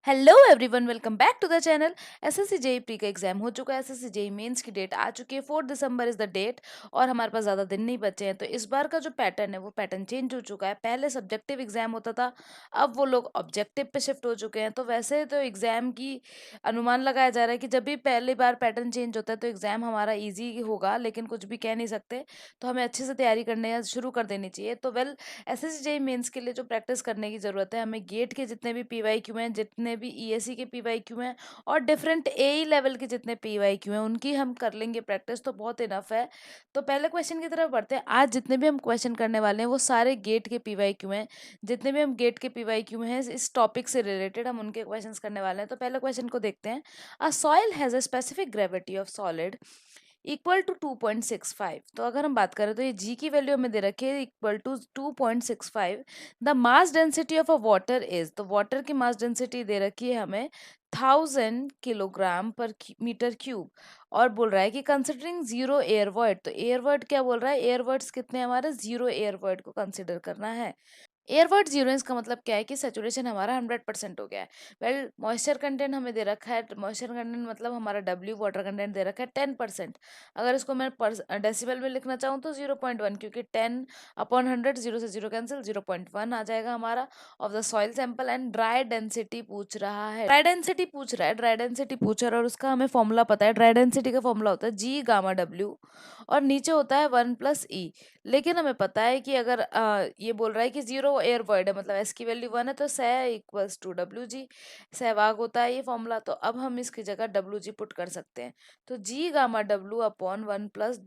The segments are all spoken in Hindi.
Hello everyone, welcome back to the channel. SSC JE pre का एग्जाम हो चुका है। एसएससी जेई मेंस की डेट आ चुकी है। 4 दिसंबर इज द डेट और हमारे पास ज़्यादा दिन नहीं बचे हैं। तो इस बार का जो पैटर्न है वो पैटर्न चेंज हो चुका है। पहले सब्जेक्टिव एग्जाम होता था, अब वो लोग ऑब्जेक्टिव पे शिफ्ट हो चुके हैं। तो वैसे तो एग्जाम की अनुमान लगाया जा रहा है कि जब भी पहली बार पैटर्न चेंज होता है तो एग्जाम हमारा ईजी होगा, लेकिन कुछ भी कह नहीं सकते। तो हमें अच्छे से तैयारी करने शुरू कर देनी चाहिए। तो एसएससी जेई मेंस के लिए जो प्रैक्टिस करने की ज़रूरत है, हमें गेट के जितने भी पीवाईक्यू हैं, जितने भी ईएससी के पीवाईक्यू हैं और डिफरेंट एई लेवल के जितने पीवाईक्यू हैं, उनकी हम कर लेंगे प्रैक्टिस, तो बहुत इनफ है। तो पहले क्वेश्चन की तरफ बढ़ते हैं। आज जितने भी हम क्वेश्चन करने वाले हैं वो सारे गेट के पीवाईक्यू हैं। जितने भी हम गेट के पीवाईक्यू हैं इस टॉपिक से रिलेटेड, हम उनके क्वेश्चंस करने वाले हैं। तो पहले क्वेश्चन को देखते हैं। A soil has a specific gravity of solid equal to 2.65। तो अगर हम बात करें तो ये जी की वैल्यू हमें दे रखी है equal to 2.65। The mass density of a water is, तो वाटर की मास डेंसिटी दे रखी है हमें 1000 किलोग्राम पर मीटर क्यूब। और बोल रहा है कि कंसिडरिंग जीरो एयर वर्ड, तो एयर वर्ड क्या बोल रहा है, एयर वर्ड्स कितने हमारे, जीरो एयर वर्ड को कंसिडर करना है। एयरवर्ड जीरो का मतलब क्या है कि सेचुरेशन हमारा 100% हो गया है। वेल मॉइस्चर कंटेंट हमें दे रखा है। मॉइस्चर कंटेंट मतलब हमारा डब्ल्यू वाटर कंटेंट दे रखा है 10%। अगर इसको मैं डेसिबल में लिखना चाहूँ तो 0.1, क्योंकि 10/100 जीरो से जीरो कैंसिल, 0.1 आ जाएगा हमारा of the soil sample. And dry density पूछ रहा है, ड्राई डेंसिटी पूछ रहा है, ड्राई डेंसिटी पूछ रहा है और उसका हमें फॉर्मूला पता है। ड्राई डेंसिटी का फॉर्मूला होता है जी गामा डब्ल्यू और नीचे होता है 1 + ई। लेकिन हमें पता है कि अगर ये बोल रहा है कि जीरो एयर वर्ड है, मतलब एस की वैल्यू 1 है, तो सह equals to W G, Sehwag होता है ये फॉर्मूला। तो अब हम इसकी जगह डब्ल्यू जी पुट कर सकते हैं। तो जी gamma W upon 1 +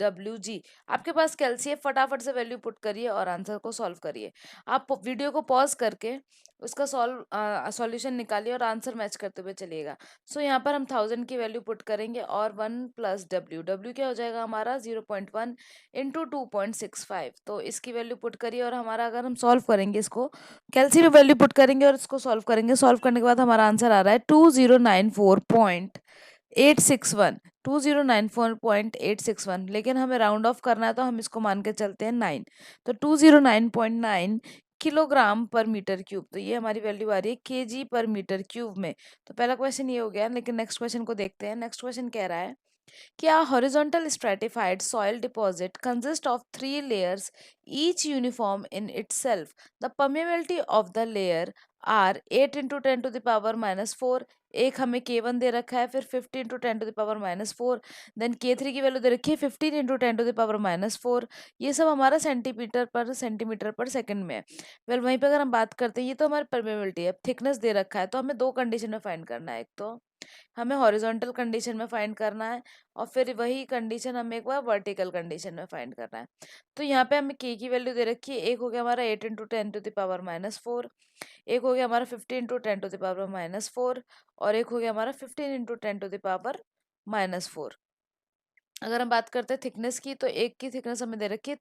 W G. आपके पास कैलसी है, फटाफट से वैल्यू पुट करिए और आंसर को सॉल्व करिए। आप वीडियो को पॉज करके उसका सॉल्यूशन निकालिए और आंसर मैच करते हुए चलिएगा। सो यहाँ पर हम 1000 की वैल्यू पुट करेंगे और 1 + डब्ल्यू, डब्ल्यू क्या हो जाएगा हमारा 0.1 इंटू 2.65। तो इसकी वैल्यू पुट करिए और हमारा, अगर हम सॉल्व करेंगे इसको, कैलसी में वैल्यू पुट करेंगे और इसको सॉल्व करेंगे। सॉल्व करने के बाद हमारा आंसर आ रहा है 2094.861, 2094.861। लेकिन हमें राउंड ऑफ करना है तो हम इसको मान के चलते हैं 9। तो 209.9 किलोग्राम पर मीटर क्यूब। तो ये हमारी वैल्यू आ रही है केजी पर मीटर क्यूब में। तो पहला क्वेश्चन ये हो गया, लेकिन नेक्स्ट क्वेश्चन को देखते हैं। नेक्स्ट क्वेश्चन कह रहा है क्या horizontal stratified soil deposit consists of three layers, each uniform in itself? The permeability of the layer are 8 into 10 to the power minus 4। एक हमें K1 दे रखा है, फिर 50 into 10 to the power minus 4। Then K3 की वैल्यू दे रखी है 15 into 10 to the power minus 4। ये सब हमारा सेंटीमीटर पर सेकंड में है। वेल वहीं पे अगर हम बात करते हैं, ये तो हमारी परमेबिलिटी है। थिकनेस दे रखा है, तो हमें दो कंडीशन में फाइंड करना है। एक तो हमें हॉरिजॉन्टल कंडीशन में फाइंड करना है और फिर वही कंडीशन हमें एक बार वर्टिकल कंडीशन में फाइंड करना है। तो यहाँ पे हमें के की वैल्यू दे रखी है। एक हो गया हमारा 8 into 10 to the power minus 4, एक हो गया हमारा 15 into 10 to the power minus 4 और एक हो गया हमारा 15 into 10 to the power minus 4। अगर हम बात करते हैं थिकनेस की, तो एक की थिकनेस हमें दे रखी है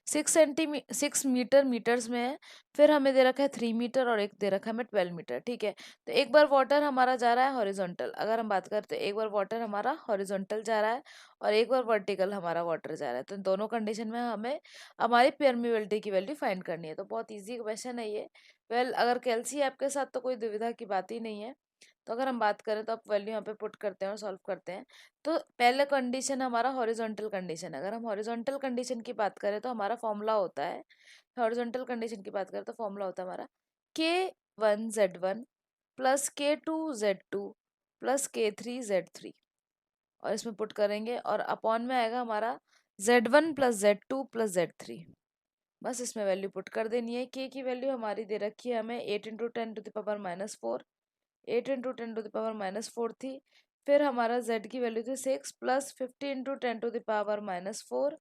6 मीटर मीटर्स में है। फिर हमें दे रखा है 3 मीटर और एक दे रखा है हमें 12 मीटर। ठीक है, तो एक बार वाटर हमारा जा रहा है हॉरिजॉन्टल। अगर हम बात करते हैं, एक बार वाटर हमारा हॉरिजॉन्टल जा रहा है और एक बार वर्टिकल हमारा वाटर जा रहा है। तो दोनों कंडीशन में हमें हमारी परमिबिलिटी की वैल्यू फाइंड करनी है। तो बहुत ईजी क्वेश्चन है ये। अगर कैलसी है आपके साथ तो कोई दुविधा की बात ही नहीं है। तो अगर हम बात करें तो आप वैल्यू यहाँ पे पुट करते हैं और सॉल्व करते हैं। तो पहला कंडीशन हमारा हॉरिजॉन्टल कंडीशन है। अगर हम हॉरिजॉन्टल कंडीशन की बात करें तो हमारा फॉर्मूला होता है, हॉरिजॉन्टल कंडीशन की बात करें तो फॉर्मूला होता है हमारा K1Z1 plus K2Z2 plus K3Z3। और इसमें पुट करेंगे और अपॉन में आएगा हमारा Z1 plus Z2 plus Z3। बस इसमें वैल्यू पुट कर देनी है। के की वैल्यू हमारी दे रखी है हमें 8 into 10 to the power minus 4, 8 into 10 to the power minus 4 थी। फिर हमारा z की वैल्यू थी 6 plus 50 into 10 to the power minus 4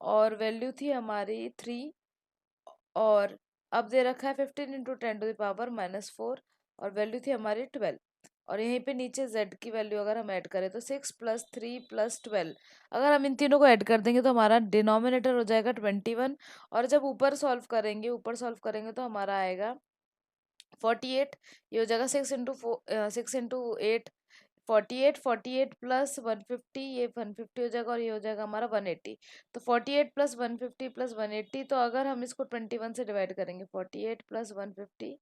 और वैल्यू थी हमारी 3। और अब दे रखा है 15 into 10 to the power minus 4 और वैल्यू थी हमारी 12। और यहीं पे नीचे z की वैल्यू अगर हम ऐड करें तो 6 प्लस 3 प्लस 12। अगर हम इन तीनों को ऐड कर देंगे तो हमारा डिनोमिनेटर हो जाएगा 21। और जब ऊपर सॉल्व करेंगे तो हमारा आएगा 48। ये हो जाएगा 6 इंटू 8, 48 प्लस 150, ये 150 हो जाएगा और ये हो जाएगा हमारा 180। तो 48 प्लस 150 प्लस 180, तो अगर हम इसको 21 से डिवाइड करेंगे, 48 प्लस 150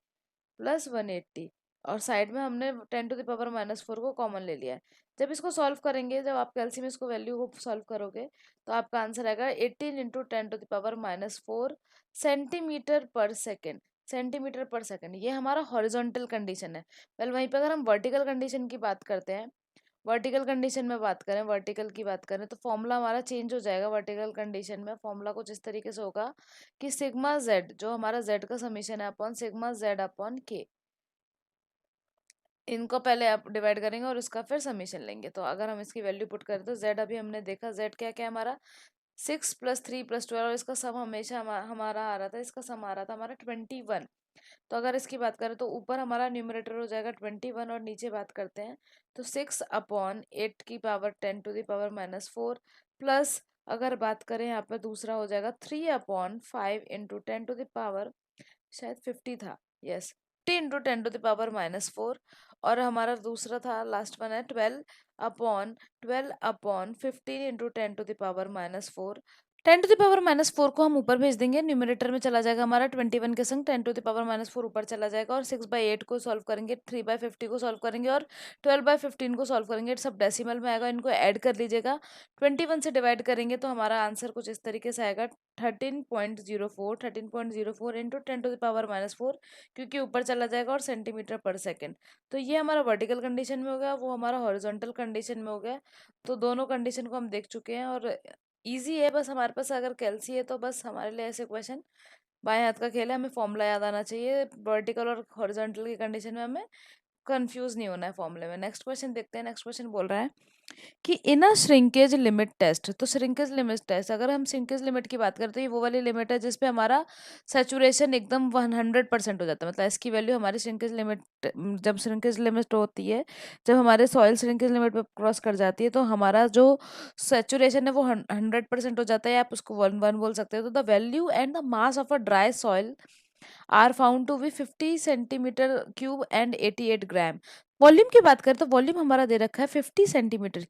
प्लस 180 और साइड में हमने 10⁻⁻⁴ को कॉमन ले लिया है। जब इसको सॉल्व करेंगे, जब आप कैलसियम इसको वैल्यू को सॉल्व करोगे, तो आपका आंसर आएगा 18 इंटू 10⁻⁴ सेंटीमीटर पर सेकेंड। सेंटीमीटर पर सेकेंड, ये हमारा हॉरिजॉन्टल कंडीशन है। वेल वहीं पे अगर हम वर्टिकल कंडीशन की बात करते हैं, वर्टिकल कंडीशन में बात करें, वर्टिकल की बात करें, तो फॉर्मूला हमारा चेंज हो जाएगा। वर्टिकल कंडीशन में फॉर्मूला कुछ इस तरीके से होगा कि सिग्मा जेड, जो हमारा जेड का समीशन है, अपॉन सिग्मा जेड अपॉन के, इनको पहले आप डिवाइड करेंगे और इसका फिर समीशन लेंगे। तो अगर हम इसकी वैल्यू पुट करें तो जेड अभी हमने देखा, जेड क्या क्या हमारा 6 + 3 + 12, और इसका सम हमेशा हमारा आ रहा था, इसका सम आ रहा था हमारा 21। तो अगर इसकी बात करें तो ऊपर हमारा न्यूमरेटर हो जाएगा 21, और नीचे बात करते हैं तो 6/8⁻⁻⁴ प्लस, अगर बात करें यहाँ पर दूसरा हो जाएगा 3/5 × 10⁻, शायद 50 था, यस, 50 × 10⁻⁴, और हमारा दूसरा था, लास्ट वन है 12/15 10⁻⁴ को हम ऊपर भेज देंगे, न्यूमरेटर में चला जाएगा हमारा 21 के संग 10⁻⁴ ऊपर चला जाएगा, और 6/8 को सॉल्व करेंगे, 3/50 को सॉल्व करेंगे, और 12/15 को सॉल्व करेंगे। सब डेसिमल में आएगा, इनको ऐड कर लीजिएगा। 21 से डिवाइड करेंगे तो हमारा आंसर कुछ इस तरीके से आएगा 13.04 इंटू 10⁻⁴, क्योंकि ऊपर चला जाएगा, और सेंटीमीटर पर सेकेंड। तो ये हमारा वर्टिकल कंडीशन में हो गया, वो हमारा हॉरिजॉन्टल कंडीशन में हो गया। तो दोनों कंडीशन को हम देख चुके हैं, और इजी है। बस हमारे पास अगर कैलसी है तो बस हमारे लिए ऐसे क्वेश्चन बाएं हाथ का खेल है, हमें फॉर्मूला याद आना चाहिए। वर्टिकल और हॉरिजॉन्टल की कंडीशन में हमें कंफ्यूज नहीं होना है फॉर्मूले में। नेक्स्ट क्वेश्चन देखते हैं। नेक्स्ट क्वेश्चन बोल रहा है कि इन अ श्रिंकेज लिमिट टेस्ट, तो श्रिंकेज लिमिट टेस्ट, अगर हम श्रिंकेज लिमिट की बात करें तो ये वो वाली लिमिट है जिसपे हमारा सेचुरेशन एकदम 100% हो जाता है। मतलब इसकी वैल्यू हमारी श्रिंकेज लिमिट, जब श्रिंकेज लिमिट होती है, जब हमारे सॉइल श्रिंकेज लिमिट पे क्रॉस कर जाती है, तो हमारा जो सेचुरेशन है वो 100% हो जाता है। आप उसको 1 बोल सकते हो। तो the value and the mass of a dry soil are found to be 50 centimetre cube and 88 gram. Volume की बात करें तो वॉल्यूम हमारा दे रखा है 50 सेंटीमीटर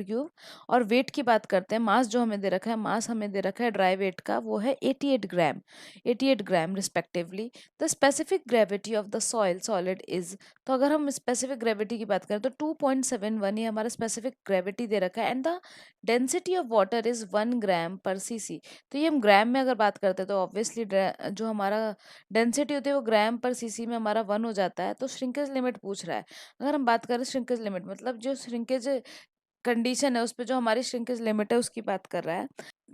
क्यूब, और वेट की बात करते हैं, मास जो हमें दे रखा है, मास हमें दे रखा है ड्राई वेट का, वो है 88 gram respectively. The specific gravity of the soil solid is, तो अगर हम स्पेसिफिक ग्रेविटी की बात करें तो 2.71 ये हमारा स्पेसिफिक ग्रेविटी दे रखा है, and the density of water is 1 ग्राम/cc। तो ये हम ग्राम में अगर बात करते हैं तो ऑब्वियसली जो हमारा डेंसिटी होती है वो ग्राम/cc में हमारा 1 हो जाता है। तो श्रिंकेज लिमिट पूछ रहा है। अगर हम बात करें श्रिंकेज लिमिट, मतलब जो श्रिंकेज कंडीशन है उस पे जो हमारी श्रिंकेज लिमिट है उसकी बात कर रहा है।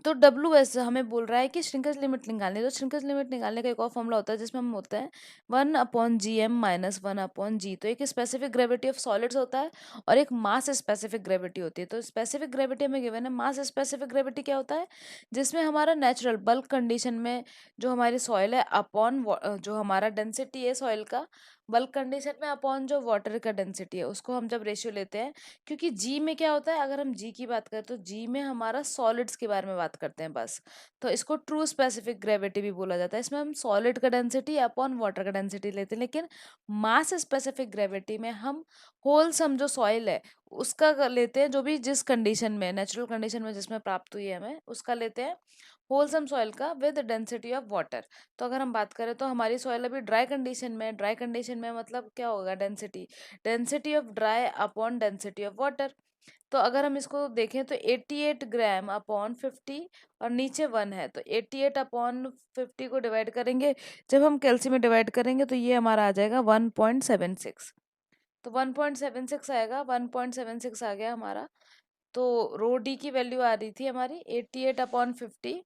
तो WS हमें बोल रहा है कि श्रिंकेज लिमिट निकालनी है। तो श्रिंकेज लिमिट निकालने का एक और फॉर्मूला होता है जिसमें हम होता है 1/gm - 1/g। तो एक स्पेसिफिक ग्रेविटी ऑफ सॉलिड्स होता है, और एक मास स्पेसिफिक ग्रेविटी होती है। तो स्पेसिफिक ग्रेविटी हमें गिवन है। मास स्पेसिफिक ग्रेविटी क्या होता है, जिसमें हमारा नेचुरल बल्क कंडीशन में जो हमारी सॉइल है अपॉन जो हमारा डेंसिटी है सॉइल का बल्क कंडीशन में अपॉन जो वाटर का डेंसिटी है, उसको हम जब रेशियो लेते हैं, क्योंकि जी में क्या होता है, अगर हम जी की बात करें तो जी में हमारा सॉलिड्स के बारे में बात करते हैं बस। तो इसको ट्रू स्पेसिफिक ग्रेविटी भी बोला जाता है। इसमें हम सॉलिड का डेंसिटी अपॉन वाटर का डेंसिटी लेते हैं, लेकिन मास स्पेसिफिक ग्रेविटी में हम होल सम जो सॉइल है उसका लेते हैं, जो भी जिस कंडीशन में, नेचुरल कंडीशन में जिसमें प्राप्त हुई है हमें, उसका लेते हैं होलसम सॉइल का विद डेंसिटी ऑफ वाटर। तो अगर हम बात करें तो हमारी सॉइल अभी ड्राई कंडीशन में है। ड्राई कंडीशन में मतलब क्या होगा, density, density of dry upon density of water. तो अगर हम इसको देखें तो 88 ग्राम अपॉन 50, और नीचे 1 है, तो 88 अपॉन 50 को डिवाइड करेंगे, जब हम कैल्सी में डिवाइड करेंगे तो ये हमारा आ जाएगा 1.76। तो 1.76 आएगा, 1.76 आ गया हमारा। तो रो डी की वैल्यू आ रही थी हमारी 88 अपॉन 50,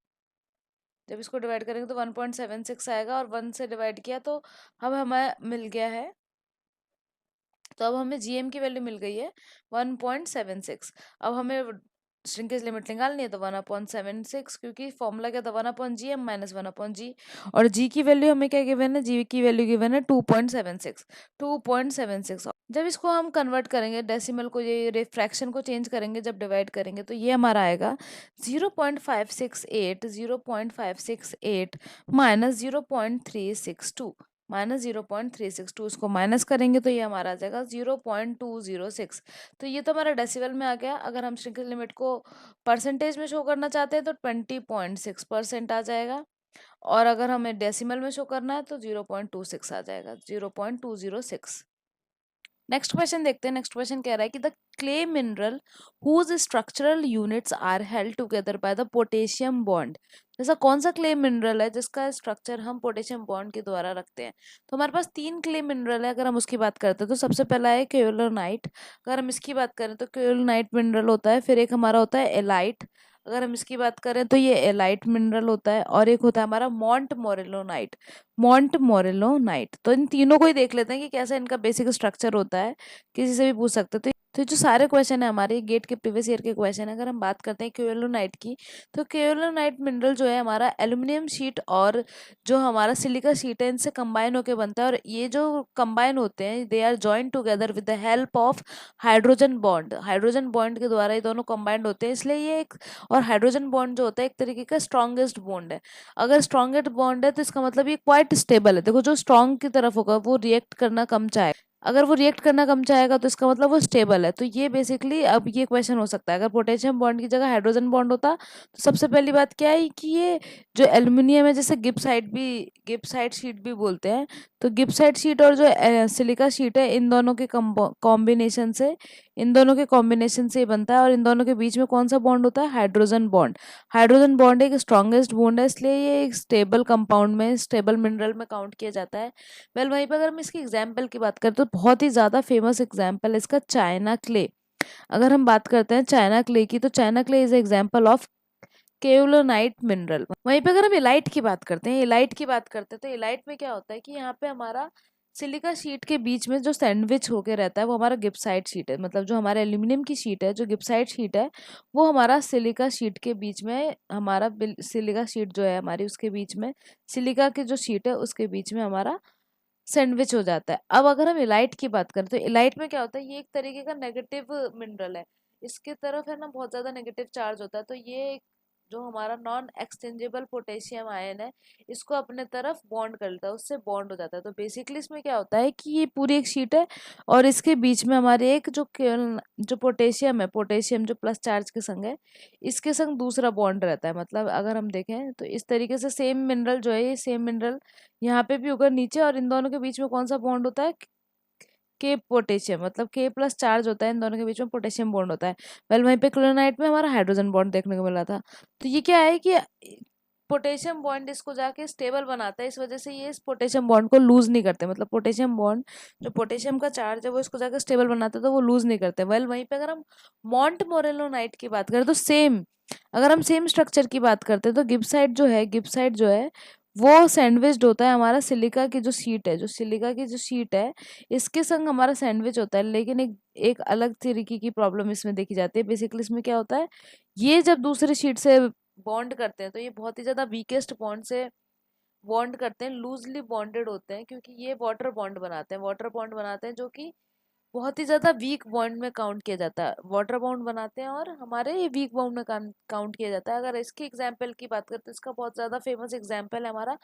जब इसको डिवाइड करेंगे तो 1.76 आएगा, और 1 से डिवाइड किया तो अब हमें मिल गया है। तो अब हमें जीएम की वैल्यू मिल गई है 1.76। अब हमें श्रिंकेज लिमिट निकालनी है, तो 1/76, क्योंकि फॉर्मूला क्या था, 1/gm - 1/g, और जी की वैल्यू हमें क्या गिवन है, जी की वैल्यू गिवन है 2.76। जब इसको हम कन्वर्ट करेंगे डेसिमल को, ये रिफ्रैक्शन को चेंज करेंगे, जब डिवाइड करेंगे तो ये हमारा आएगा 0.568 माइनस 0.362, -0.362, इसको माइनस करेंगे तो ये हमारा आ जाएगा 0.206। तो ये तो हमारा डेसिबल में आ गया। अगर हम श्रिंकेज लिमिट को परसेंटेज में शो करना चाहते हैं तो 20.6% आ जाएगा। और अगर हमें डेसिमल में शो करना है तो 0.26 आ जाएगा, 0.206। नेक्स्ट क्वेश्चन देखते हैं। नेक्स्ट क्वेश्चन कह रहा है कि the clay mineral whose structural units are held together by the potassium bond. जैसा कौन सा क्ले मिनरल है जिसका स्ट्रक्चर हम पोटेशियम बॉन्ड के द्वारा रखते हैं। तो हमारे पास तीन क्ले मिनरल है, अगर हम उसकी बात करते हैं तो सबसे पहला है केओलोनाइट। अगर हम इसकी बात करें तो केओलोनाइट मिनरल होता है। फिर एक हमारा होता है एलाइट, अगर हम इसकी बात करें तो ये एलाइट मिनरल होता है। और एक होता है हमारा मॉन्ट मोरेलोनाइट, मॉन्ट मोरेलोनाइट। तो इन तीनों को ही देख लेते हैं कि कैसा इनका बेसिक स्ट्रक्चर होता है, किसी से भी पूछ सकते हैं। तो जो सारे क्वेश्चन है हमारे गेट के प्रीवियस ईयर के क्वेश्चन है। अगर हम बात करते हैं केओलोनाइट की, तो केओलोनाइट मिनरल जो है हमारा एल्यूमिनियम शीट और जो हमारा सिलिका शीट है इनसे कंबाइन होकर बनता है। और ये जो कंबाइन होते हैं they are joint together with the help of hydrogen bond. Hydrogen bond के द्वारा ये दोनों कंबाइंड होते हैं, इसलिए ये एक, और हाइड्रोजन बॉन्ड जो होता है एक तरीके का स्ट्रॉन्गेस्ट बॉन्ड है। अगर स्ट्रॉन्गेस्ट बॉन्ड है तो इसका मतलब ये क्वाइट स्टेबल है। देखो जो स्ट्रॉन्ग की तरफ होगा वो रिएक्ट करना कम चाहेगा, अगर वो रिएक्ट करना कम चाहेगा तो इसका मतलब वो स्टेबल है। तो ये बेसिकली अब ये क्वेश्चन हो सकता है, अगर पोटेशियम बॉन्ड की जगह हाइड्रोजन बॉन्ड होता तो सबसे पहली बात क्या है कि ये जो एल्यूमिनियम है, जैसे गिब्साइट शीट भी बोलते हैं, तो गिब्साइट शीट और जो सिलिका शीट है इन दोनों के कॉम्बिनेशन से ही बनता है। और इन दोनों के बीच में कौन सा बॉन्ड होता है, हाइड्रोजन बॉन्ड। हाइड्रोजन बॉन्ड एक स्ट्रॉन्गेस्ट बॉन्ड है, इसलिए ये एक स्टेबल कंपाउंड में, स्टेबल मिनरल में काउंट किया जाता है। वेल वहीं पर अगर हम इसकी एग्जाम्पल की बात करें तो बहुत ही ज़्यादा फेमस एग्जाम्पल है इसका चाइना क्ले। अगर हम बात करते हैं चाइना क्ले की, तो China clay is example of kaolinite mineral. वहीं पे अगर हम इलाइट की बात करते हैं, तो इलाइट में क्या होता है कि यहाँ पे हमारा सिलिका शीट के बीच में जो सैंडविच होके रहता है वो हमारा गिब्साइट शीट है। मतलब जो हमारा एल्यूमिनियम की शीट है, जो गिब्साइट शीट है, वो हमारा सिलिका शीट के बीच में, सिलिका शीट जो है हमारी उसके बीच में, सिलिका की जो शीट है उसके बीच में हमारा सैंडविच हो जाता है। अब अगर हम इलाइट की बात करें तो इलाइट में क्या होता है, ये एक तरीके का नेगेटिव मिनरल है। इसके तरफ है ना बहुत ज्यादा नेगेटिव चार्ज होता है। तो ये जो हमारा नॉन एक्सचेंजेबल पोटेशियम आयन है इसको अपने तरफ बॉन्ड कर लेता है, उससे बॉन्ड हो जाता है। तो बेसिकली इसमें क्या होता है कि ये पूरी एक शीट है और इसके बीच में हमारे एक जो पोटेशियम है, पोटेशियम जो प्लस चार्ज के संग है, इसके संग दूसरा बॉन्ड रहता है। मतलब अगर हम देखें तो इस तरीके से सेम मिनरल जो है, ये सेम मिनरल यहाँ पे भी होगा नीचे, और इन दोनों के बीच में कौन सा बॉन्ड होता है, के पोटेशियम, मतलब के प्लस चार्ज होता है, इन दोनों के बीच में पोटेशियम बॉन्ड होता है। वेल वहीं पे क्लोराइड में हमारा हाइड्रोजन बॉन्ड देखने को मिला था। तो ये क्या है कि पोटेशियम बॉन्ड इसको जाके स्टेबल बनाता है, इस वजह से ये इस पोटेशियम बॉन्ड को लूज नहीं करते। मतलब पोटेशियम बॉन्ड, जो पोटेशियम का चार्ज है वो इसको जाके स्टेबल बनाता है, तो वो लूज नहीं करते। वेल वहीं पे अगर हम मॉन्ट मोरेलोनाइट की बात करें तो सेम, अगर हम सेम स्ट्रक्चर की बात करते हैं तो गिब्साइट जो है वो सैंडविच्ड होता है हमारा सिलिका की जो शीट है, इसके संग हमारा सैंडविच होता है। लेकिन एक एक अलग तरीके की प्रॉब्लम इसमें देखी जाती है। बेसिकली इसमें क्या होता है, ये जब दूसरी शीट से बॉन्ड करते हैं तो ये बहुत ही ज्यादा वीकेस्ट बॉन्ड से बॉन्ड करते हैं, लूजली बॉन्डेड होते हैं, क्योंकि ये वाटर बॉन्ड बनाते हैं जो कि बहुत ही ज्यादा वीक बॉन्ड में काउंट किया जाता है। वाटर बॉन्ड बनाते हैं और हमारे ये वीक बॉन्ड में काउंट किया जाता है। अगर इसकी एग्जाम्पल की बात करें तो इसका बहुत ज्यादा फेमस एग्जाम्पल है हमारा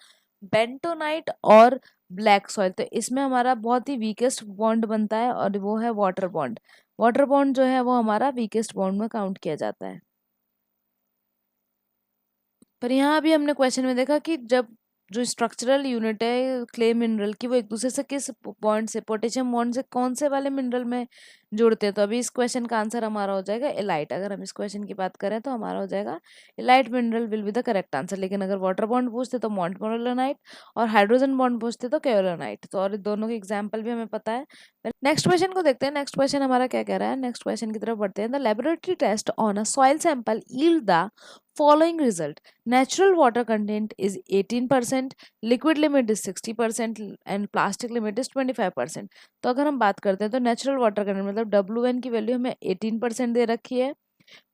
बेंटोनाइट और ब्लैक सॉइल। तो इसमें हमारा बहुत ही वीकेस्ट बॉन्ड बनता है और वो है वाटर बॉन्ड। वाटर बॉन्ड जो है वो हमारा वीकेस्ट बॉन्ड में काउंट किया जाता है। पर यहाँ भी हमने क्वेश्चन में देखा कि जब जो स्ट्रक्चरल यूनिट है क्ले मिनरल की, वो एक दूसरे से किस बॉन्ड से, पोटेशियम बॉन्ड से कौन से वाले मिनरल में जुड़ते हैं। तो अभी इस क्वेश्चन का आंसर हमारा हो जाएगा एलाइट। अगर हम इस क्वेश्चन की बात करें तो हमारा हो जाएगा illite mineral will be the correct answer. लेकिन अगर वाटर बॉन्ड पूछते तो मॉन्ट मोरेलोनाइट, और हाइड्रोजन बॉन्ड पूछते तो केओलोनाइट। तो और दोनों के एग्जाम्पल भी हमें पता है। नेक्स्ट क्वेश्चन को देखते हैं। नेक्स्ट क्वेश्चन हमारा क्या कह रहा है, नेक्स्ट क्वेश्चन की तरफ बढ़ते हैं। The laboratory test on a soil sample yield the following result: natural water content is 18%, liquid limit is 60% and plastic limit is 25%। तो अगर हम बात करते हैं तो नेचुरल वाटर कंटेंट मतलब WN की वैल्यू हमें 18% दे रखी है।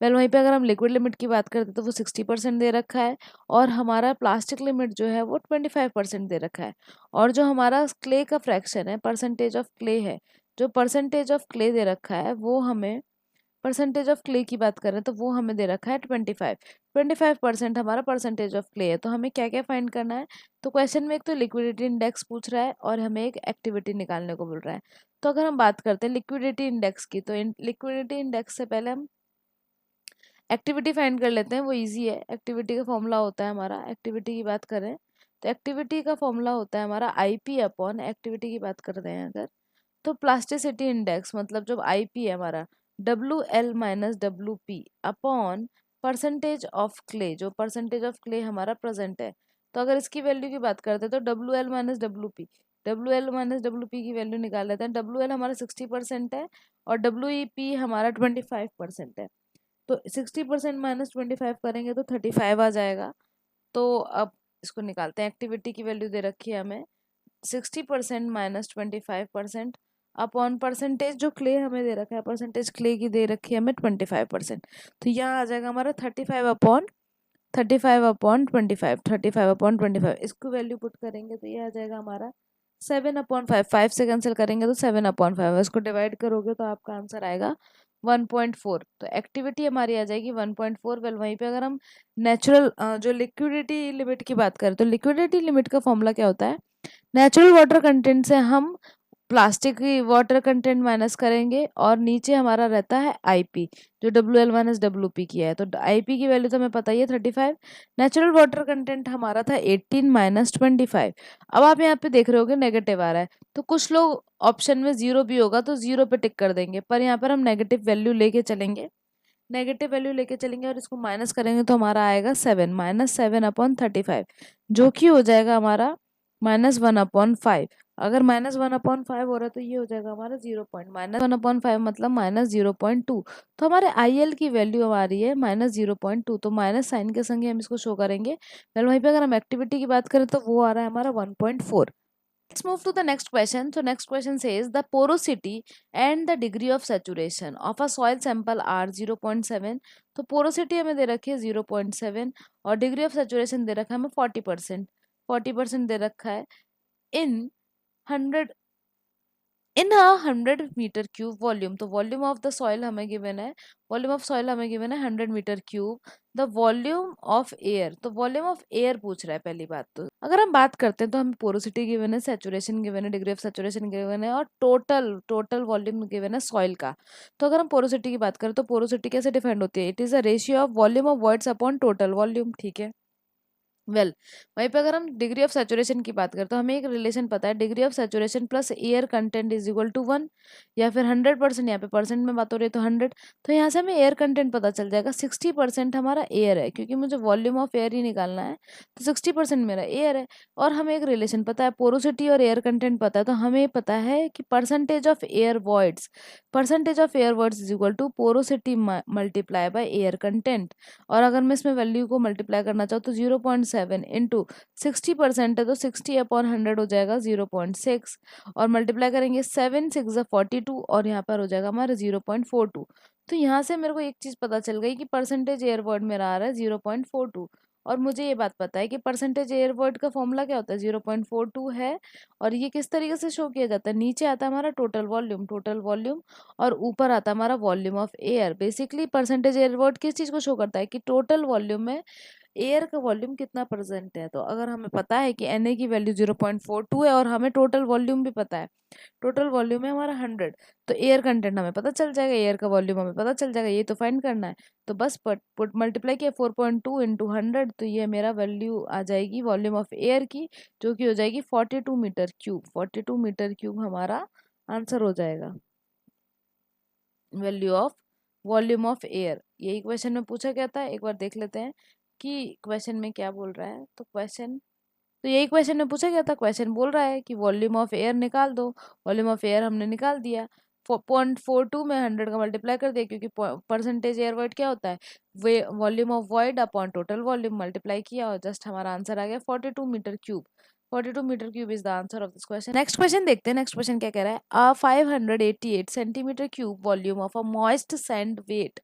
वेल वहीं पे अगर हम लिक्विड लिमिट की बात करते हैं तो वो 60% दे रखा है, और हमारा प्लास्टिक लिमिट जो है वो 25% दे रखा है। और जो हमारा क्ले का फ्रैक्शन है, परसेंटेज ऑफ क्ले है, जो परसेंटेज ऑफ क्ले दे रखा है वो हमें, परसेंटेज ऑफ क्ले की बात करें तो वो हमें दे रखा है 25% हमारा परसेंटेज ऑफ क्ले है। तो हमें क्या क्या फाइंड करना है, तो क्वेश्चन में एक तो लिक्विडिटी इंडेक्स पूछ रहा है और हमें एक एक्टिविटी निकालने को बोल रहा है। तो अगर हम बात करते हैं लिक्विडिटी इंडेक्स की, तो लिक्विडिटी इंडेक्स से पहले हम एक्टिविटी फाइंड कर लेते हैं, वो इजी है। एक्टिविटी का फॉर्मूला होता है हमारा, एक्टिविटी की बात करें तो एक्टिविटी का फॉर्मूला होता है हमारा आईपी अपॉन, एक्टिविटी की बात करते हैं अगर, तो प्लास्टिसिटी इंडेक्स मतलब जो आईपी है हमारा, W L minus W P upon percentage of clay, जो परसेंटेज ऑफ क्ले हमारा प्रेजेंट है। तो अगर इसकी वैल्यू की बात करते हैं तो W L minus W P, W L minus W P की वैल्यू निकाल लेते हैं। डब्ल्यू एल हमारा 60% है और डब्ल्यू ई पी हमारा 25% है। तो 60% माइनस 25 करेंगे तो 35 आ जाएगा। तो अब इसको निकालते हैं, एक्टिविटी की वैल्यू दे रखी है हमें 60% माइनस 25% अपॉन परसेंटेज जो क्ले हमें दे रखा है, परसेंटेज क्ले की दे रखी है हमें 25%। तो यहाँ आ जाएगा हमारा 35 अपॉन 25, 35 अपॉन 25, इसको वैल्यू पुट करेंगे तो ये आ जाएगा हमारा 7/5। 5 से कैंसिल करेंगे तो 7/5, इसको डिवाइड करोगे तो आपका आंसर आएगा 1.4। तो एक्टिविटी हमारी आ जाएगी 1.4। वेल वहीं पे अगर हम नेचुरल जो लिक्विडिटी लिमिट की बात करें तो लिक्विडिटी लिमिट का फॉर्मूला क्या होता है, नेचुरल वाटर कंटेंट से हम प्लास्टिक की वाटर कंटेंट माइनस करेंगे और नीचे हमारा रहता है आईपी जो W L minus W P की है। तो आईपी की वैल्यू तो हमें पता ही है 35, नेचुरल वाटर कंटेंट हमारा था 18 माइनस 25। अब आप यहाँ पे देख रहे होगे नेगेटिव आ रहा है, तो कुछ लोग ऑप्शन में जीरो भी होगा तो जीरो पे टिक कर देंगे, पर यहाँ पर हम नेगेटिव वैल्यू लेके चलेंगे, नेगेटिव वैल्यू लेके चलेंगे और इसको माइनस करेंगे तो हमारा आएगा 7, -7/35, जो कि हो जाएगा हमारा -1/5। अगर -1/5 हो रहा है तो ये हो जाएगा हमारा 0 -1/5 मतलब -0.2। तो हमारे आई एल की वैल्यू हमारी है -0.2, तो माइनस साइन के संगे हम इसको शो करेंगे। फिर वहीं पे अगर हम एक्टिविटी की बात करें तो वो आ रहा है हमारा 1.4। Let's move to the next question. So next question says the porosity and the degree of saturation of a soil sample are 0.7। तो porosity हमें दे रखी है 0.7 और degree of saturation दे रखा है हमें 40%, 40% दे रखा है in 100 in 100 metre cube volume. तो वॉल्यूम ऑफ द सॉइल हमें गिवन है, वॉल्यूम ऑफ सॉइल हमें गिवन है 100 metre cube. The volume of air, तो वॉल्यूम ऑफ एयर पूछ रहा है पहली बात। तो अगर हम बात करते हैं तो हमें पोरोसिटी गिवन है, सैचुरेशन गिवन है, डिग्री ऑफ सैचुरेशन गिवन है और टोटल टोटल वॉल्यूम गिवन है सॉइल का। तो अगर हम पोरोसिटी की बात करें तो पोरोसिटी कैसे डिफाइंड होती है, it is a ratio of volume of voids upon total volume, ठीक है। वहीं पे अगर हम डिग्री ऑफ सैचुरेशन की बात करें तो हमें एक रिलेशन पता है, degree of saturation plus air content is equal to 1, या फिर 100%, यहाँ पे परसेंट में बात हो रही है तो 100। तो यहाँ से हमें एयर कंटेंट पता चल जाएगा 60% हमारा एयर है, क्योंकि मुझे वॉल्यूम ऑफ एयर ही निकालना है तो 60% मेरा एयर है। और हमें एक रिलेशन पता है, पोरोसिटी और एयर कंटेंट पता है, तो हमें पता है कि percentage of air voids, percentage of air voids is equal to porosity multiply by air content. और अगर मैं इसमें वैल्यू को मल्टीप्लाई करना चाहूँ तो 0.7 इंटू 60% है तो 60/100 हो जाएगा 0.6, और मल्टीप्लाई करेंगे 7×6=42 और यहाँ पर हो जाएगा हमारा 0.42। तो यहाँ से मेरे को एक चीज़ पता चल गई कि परसेंटेज एयर वर्ड मेरा आ रहा है 0.42। और मुझे ये बात पता है कि परसेंटेज एयर वर्ड का फॉर्मूला क्या होता है, 0.42 है। और ये किस तरीके से शो किया जाता है, नीचे आता है हमारा टोटल वॉल्यूम, टोटल वॉल्यूम, और ऊपर आता है हमारा volume of air. Basically percentage air word किस चीज़ को शो करता है कि टोटल वॉल्यूम में एयर का वॉल्यूम कितना प्रेजेंट है। तो अगर हमें पता है कि Na की वैल्यू 0.42 है और हमें टोटल वॉल्यूम भी पता है, टोटल वॉल्यूम है हमारा 100, तो एयर कंटेंट हमें पता चल जाएगा, एयर का वॉल्यूम हमें पता चल जाएगा, ये तो फाइंड करना है। तो बस पुट मल्टीप्लाई किया 4.2 इंटू 100, तो ये मेरा वैल्यू आ जाएगी वॉल्यूम ऑफ एयर की, जो कि हो जाएगी 42 मीटर क्यूब। 42 मीटर क्यूब हमारा आंसर हो जाएगा, value of volume of air. यही क्वेश्चन में पूछा गया था, एक बार देख लेते हैं कि क्वेश्चन में क्या बोल रहा है। तो यही क्वेश्चन में पूछा गया था, क्वेश्चन बोल रहा है कि वॉल्यूम ऑफ एयर निकाल दो। वॉल्यूम ऑफ एयर हमने निकाल दिया, 0.42 में 100 का मल्टीप्लाई कर दिया, क्योंकि परसेंटेज एयर वॉइड क्या होता है, वे volume of void upon total volume, multiply किया और जस्ट हमारा आंसर आ गया 42 metre cube. 42 metre cube is the answer of this question. Next question देखते हैं, नेक्स्ट क्वेश्चन क्या कह रहा है, 588 centimetre cube volume of a moist sand weight.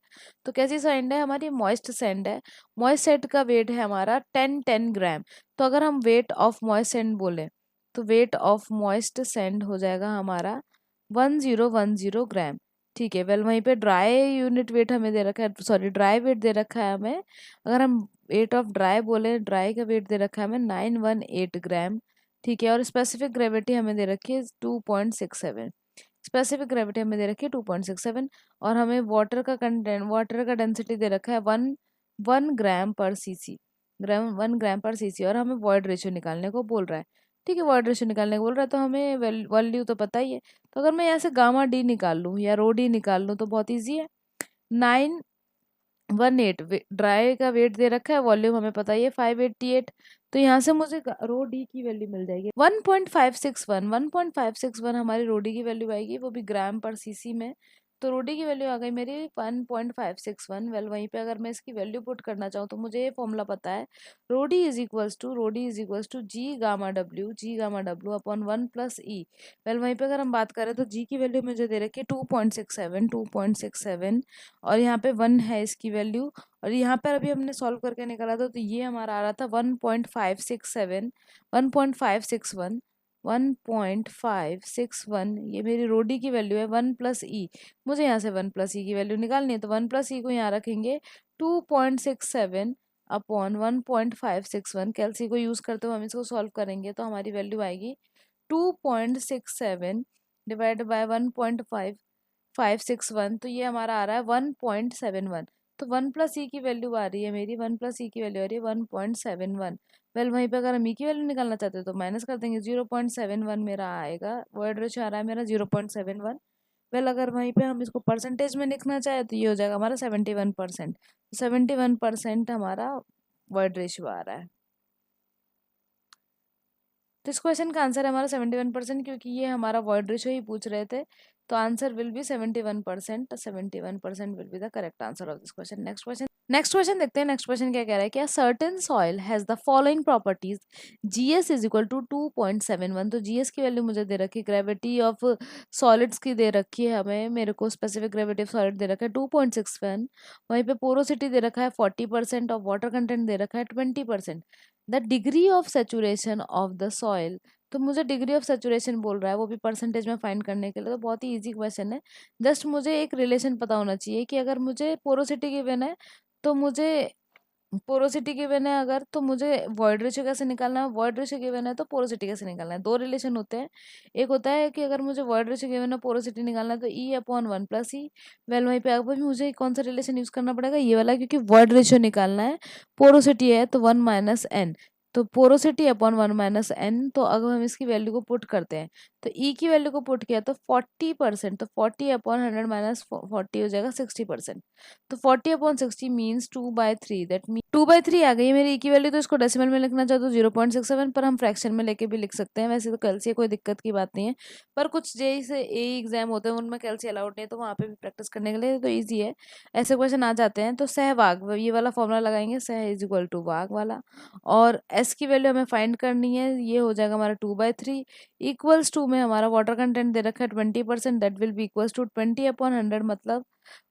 तो कैसी सैंड है हमारी, मॉइस्ट सैंड है। मॉइस्ट सैंड का वेट है हमारा 10 ग्राम। तो अगर हम वेट ऑफ मॉइस्ट सैंड बोले तो वेट ऑफ मॉइस्ट सैंड हो जाएगा हमारा 1010 ग्राम, ठीक है। वेल वहीं पे ड्राई यूनिट वेट हमें दे रखा है, सॉरी ड्राई वेट दे रखा है हमें। अगर हम वेट ऑफ ड्राई बोले, ड्राई का वेट दे रखा है हमें 918 ग्राम, ठीक है। और स्पेसिफिक ग्रेविटी हमें दे रखी है 2.67, स्पेसिफिक ग्रेविटी हमें दे रखी है 2.67। और हमें वाटर का कंटेंट, वाटर का डेंसिटी दे रखा है 1 ग्राम पर सीसी। ग्राम पर सीसी, और हमें वॉइड रेशियो निकालने को बोल रहा है। ठीक है, वॉइड रेशियो निकालने को बोल रहा है, तो हमें वैल्यू तो पता ही है। तो अगर मैं यहाँ से गामा डी निकाल लूँ या रो डी निकाल लूँ तो बहुत ईजी है। 918 ड्राई का वेट दे रखा है, वॉल्यूम हमें पता ही है 588। तो यहाँ से मुझे रो डी की वैल्यू मिल जाएगी 1.561। 1.561 हमारी रो डी की वैल्यू आएगी, वो भी ग्राम पर सीसी में। तो रो डी की वैल्यू आ गई मेरी 1.561। वेल वहीं पे अगर मैं इसकी वैल्यू पुट करना चाहूँ तो मुझे ये फॉर्मूला पता है, rho d g gamma W upon 1 + e. Well वहीं पे अगर हम बात करें तो जी की वैल्यू मुझे दे रखी है 2.67 और यहाँ पे 1 है इसकी वैल्यू। और यहाँ पर अभी हमने सॉल्व करके निकाला था, तो ये हमारा आ रहा था 1.567, 1.561, 1.561। ये मेरी रोडी की वैल्यू है 1 + ई। मुझे यहाँ से 1 + ई की वैल्यू निकालनी है, तो 1 + ई को यहाँ रखेंगे 2.67 अपॉन 1.561। कैलसी को यूज़ करते हुए हम इसको सॉल्व करेंगे तो हमारी वैल्यू आएगी 2.67 डिवाइड बाय 1.561। तो ये हमारा आ रहा है 1.71। तो 1 + ई की वैल्यू आ रही है मेरी, 1 + ई की वैल्यू आ रही है 1.71। वेल वहीं पे अगर हम ई की वैल्यू निकालना चाहते हैं तो माइनस कर देंगे, 0.71 मेरा आएगा। वर्ड रेशियो आ रहा है मेरा 0.71। वेल अगर वहीं पे हम इसको परसेंटेज में लिखना चाहे तो ये हो जाएगा हमारा 71%। 71% हमारा वर्ड रेशियो आ रहा है। तो इस क्वेश्चन का आंसर है हमारा 71%, क्योंकि ये हमारा वर्ड रेशियो ही पूछ रहे थे। तो answer will be 71%। 71% will be the correct answer of this question. Next question देखते हैं। नेक्स्ट क्वेश्चन क्या कह रहा है, क्या certain soil has the following properties, GS is equal to 2.71। तो जीएस की वैल्यू मुझे दे रखी है, ग्रेविटी ऑफ सॉलिड्स की दे रखी है हमें, मेरे को स्पेसिफिक ग्रेविटी ऑफ सॉलिड दे रखा है 2.61। वहीं पे पोरोसिटी दे रखा है 40% और वाटर कंटेंट दे रखा है 20%। The degree of saturation of the soil, तो मुझे डिग्री ऑफ सेचुरेशन बोल रहा है, वो भी परसेंटेज में फाइंड करने के लिए। तो बहुत ही इजी क्वेश्चन है। जस्ट मुझे एक रिलेशन पता होना चाहिए कि अगर मुझे पोरोसिटी गिवन है तो मुझे पोरोसिटी गिवन है अगर, तो मुझे वॉइड रेशियो कैसे निकालना है, वॉइड रेशियो गिवन है तो पोरोसिटी कैसे निकालना है। दो रिलेशन होते हैं, एक होता है कि अगर मुझे वॉइड रेशियो गिवन है पोरोसिटी निकालना है तो ई अपॉन 1 + ई। वेल वहीं पे अगर मुझे कौन सा रिलेशन यूज करना पड़ेगा, ये वाला, क्योंकि वॉइड रेशियो निकालना है, पोरोसिटी है तो 1 - n। तो पोरोसिटी अपॉन 1 - n। तो अगर हम इसकी वैल्यू को पुट करते हैं तो ई की वैल्यू को पुट किया तो 40%, तो 40 अपॉन 100 - 40 हो जाएगा 60%। तो 40/60 मीन्स 2/3, दैट मीन 2/3 आ गई है मेरी ई की वैल्यू। तो इसको डेसिमल में लिखना चाहते हो 0.67, पर हम फ्रैक्शन में लेके भी लिख सकते हैं। वैसे तो कैलसी कोई दिक्कत की बात नहीं है, पर कुछ जेई से ए एग्जाम होते हैं उनमें कैलसी अलाउड नहीं है, तो वहाँ पे भी प्रैक्टिस करने के लिए तो ईजी है, ऐसे क्वेश्चन आ जाते हैं। तो सहवाग, ये वाला फॉर्मूला लगाएंगे, सह इज इक्वल टू वाग वाला, और एस की वैल्यू हमें फाइंड करनी है, ये हो जाएगा हमारा 2/3 इक्वल्स टू में हमारा वाटर कंटेंट दे रखा है 20%, that will be equals to 20/100, मतलब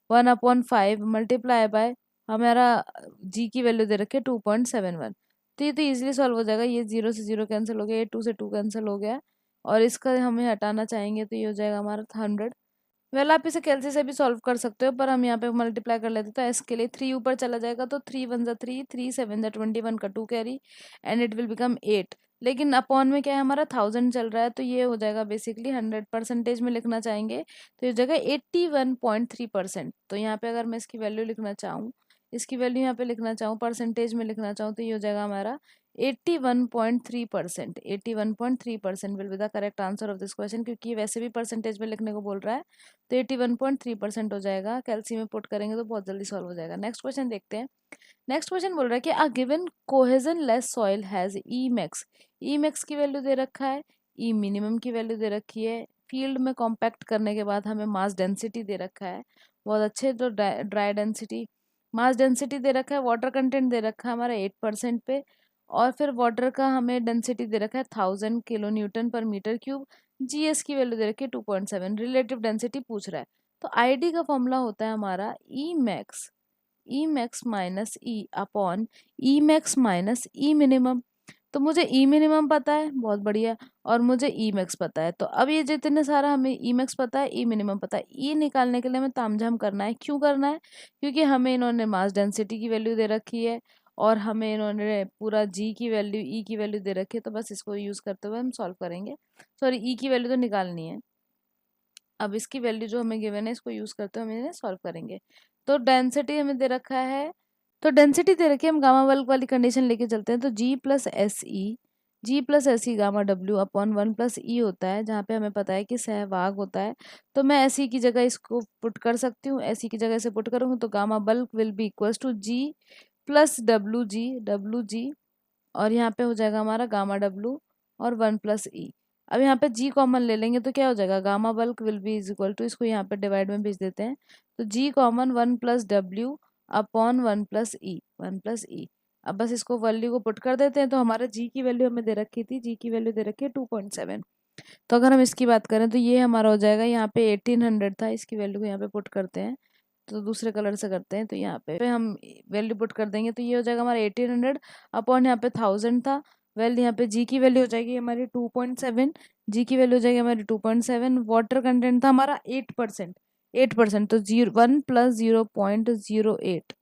1/5 मल्टीप्लाई बाय हमारा जी की वैल्यू दे रखे 2.71। तो ये तो इजीली सॉल्व हो जाएगा, ये 0 से 0 कैंसिल हो गया, ये 2 से 2 कैंसिल हो गया, और इसका हमें हटाना चाहेंगे तो ये हो जाएगा हमारा 100। वेल आप इसे कैलसी से भी सॉल्व कर सकते हो, पर हम यहाँ पे मल्टीप्लाई कर लेते हैं, तो एस के लिए 3 ऊपर चला जाएगा, तो 3 × 1 = 3, 3 × 7 = 21 का 2 carry, and it will become 8। लेकिन अपॉन में क्या है, हमारा 1000 चल रहा है, तो ये हो जाएगा बेसिकली 100 परसेंटेज में लिखना चाहेंगे तो ये हो जाएगा 81.3%। तो यहाँ पे अगर मैं इसकी वैल्यू लिखना चाहूँ, इसकी वैल्यू यहाँ पे लिखना चाहूँ, परसेंटेज में लिखना चाहूँ, तो ये हो जाएगा हमारा 81.3%। 81.3% will be the correct answer of this question, क्योंकि ये वैसे भी परसेंटेज में लिखने को बोल रहा है, तो 81.3% हो जाएगा। कैलसी में पुट करेंगे तो बहुत जल्दी सॉल्व हो जाएगा। नेक्स्ट क्वेश्चन देखते हैं। नेक्स्ट क्वेश्चन बोल रहा है कि a given cohesion less soil has E max. E max की वैल्यू दे रखा है, ई मिनिमम की वैल्यू दे रखी है, फील्ड में कॉम्पैक्ट करने के बाद हमें मास डेंसिटी दे रखा है, बहुत अच्छे। तो ड्राई डेंसिटी, मास डेंसिटी दे रखा है, वाटर कंटेंट दे रखा है हमारा 8% पे, और फिर वाटर का हमें डेंसिटी दे रखा है 1000 kN/m³। जीएस की वैल्यू दे रखी है 2.7, रिलेटिव डेंसिटी पूछ रहा है। तो आईडी का फॉर्मूला होता है हमारा ई मैक्स माइनस ई अपॉन ई मैक्स माइनस ई मिनिमम। तो मुझे ई मिनिमम पता है, बहुत बढ़िया, और मुझे ई मैक्स पता है। तो अब ये जितने सारा हमें ई मैक्स पता है, ई मिनिमम पता है, ई निकालने के लिए हमें तामझाम करना है। क्यों करना है, क्योंकि हमें इन्होंने मास डेंसिटी की वैल्यू दे रखी है, और हमें इन्होंने पूरा जी की वैल्यू, ई की वैल्यू दे रखी है, तो बस इसको यूज करते हुए हम सॉल्व करेंगे। सॉरी, ई की वैल्यू तो निकालनी है, अब इसकी वैल्यू जो हमें गिवन है इसको यूज करते हुए हम इन्हें सॉल्व करेंगे। तो डेंसिटी हमें दे रखा है तो डेंसिटी दे रखी है, हम गामा बल्क वाली कंडीशन लेके चलते हैं। तो g plus s e gamma W upon 1 + e होता है, जहाँ पे हमें पता है कि सहवाग होता है। तो मैं एस ई की जगह इसको पुट कर सकती हूँ, एस ई की जगह से पुट करूँगी तो gamma bulk will be equals to G plus W G, और यहाँ पे हो जाएगा हमारा गामा डब्ल्यू और 1 + ई। अब यहाँ पे जी कॉमन ले लेंगे तो क्या हो जाएगा, gamma bulk will be is equal to, इसको यहाँ पे डिवाइड में भेज देते हैं, तो G common 1 + W upon 1 + E, 1 + E. अब बस इसको वैल्यू को पुट कर देते हैं, तो हमारा जी की वैल्यू हमें दे रखी थी, जी की वैल्यू दे रखी है 2.7। तो अगर हम इसकी बात करें तो ये हमारा हो जाएगा, यहाँ पे 1800 था, इसकी वैल्यू को यहाँ पे पुट करते हैं, तो दूसरे कलर से करते हैं, तो यहाँ पे हम वैल्यू पुट कर देंगे, तो ये हो जाएगा हमारा 1800 अपॉन यहाँ पे 1000 था। वेल यहाँ पे जी की वैल्यू हो जाएगी हमारी 2.7, जी की वैल्यू हो जाएगी हमारी 2.7। वाटर कंटेंट था हमारा 8%, 8%, तो 1 + 0.08,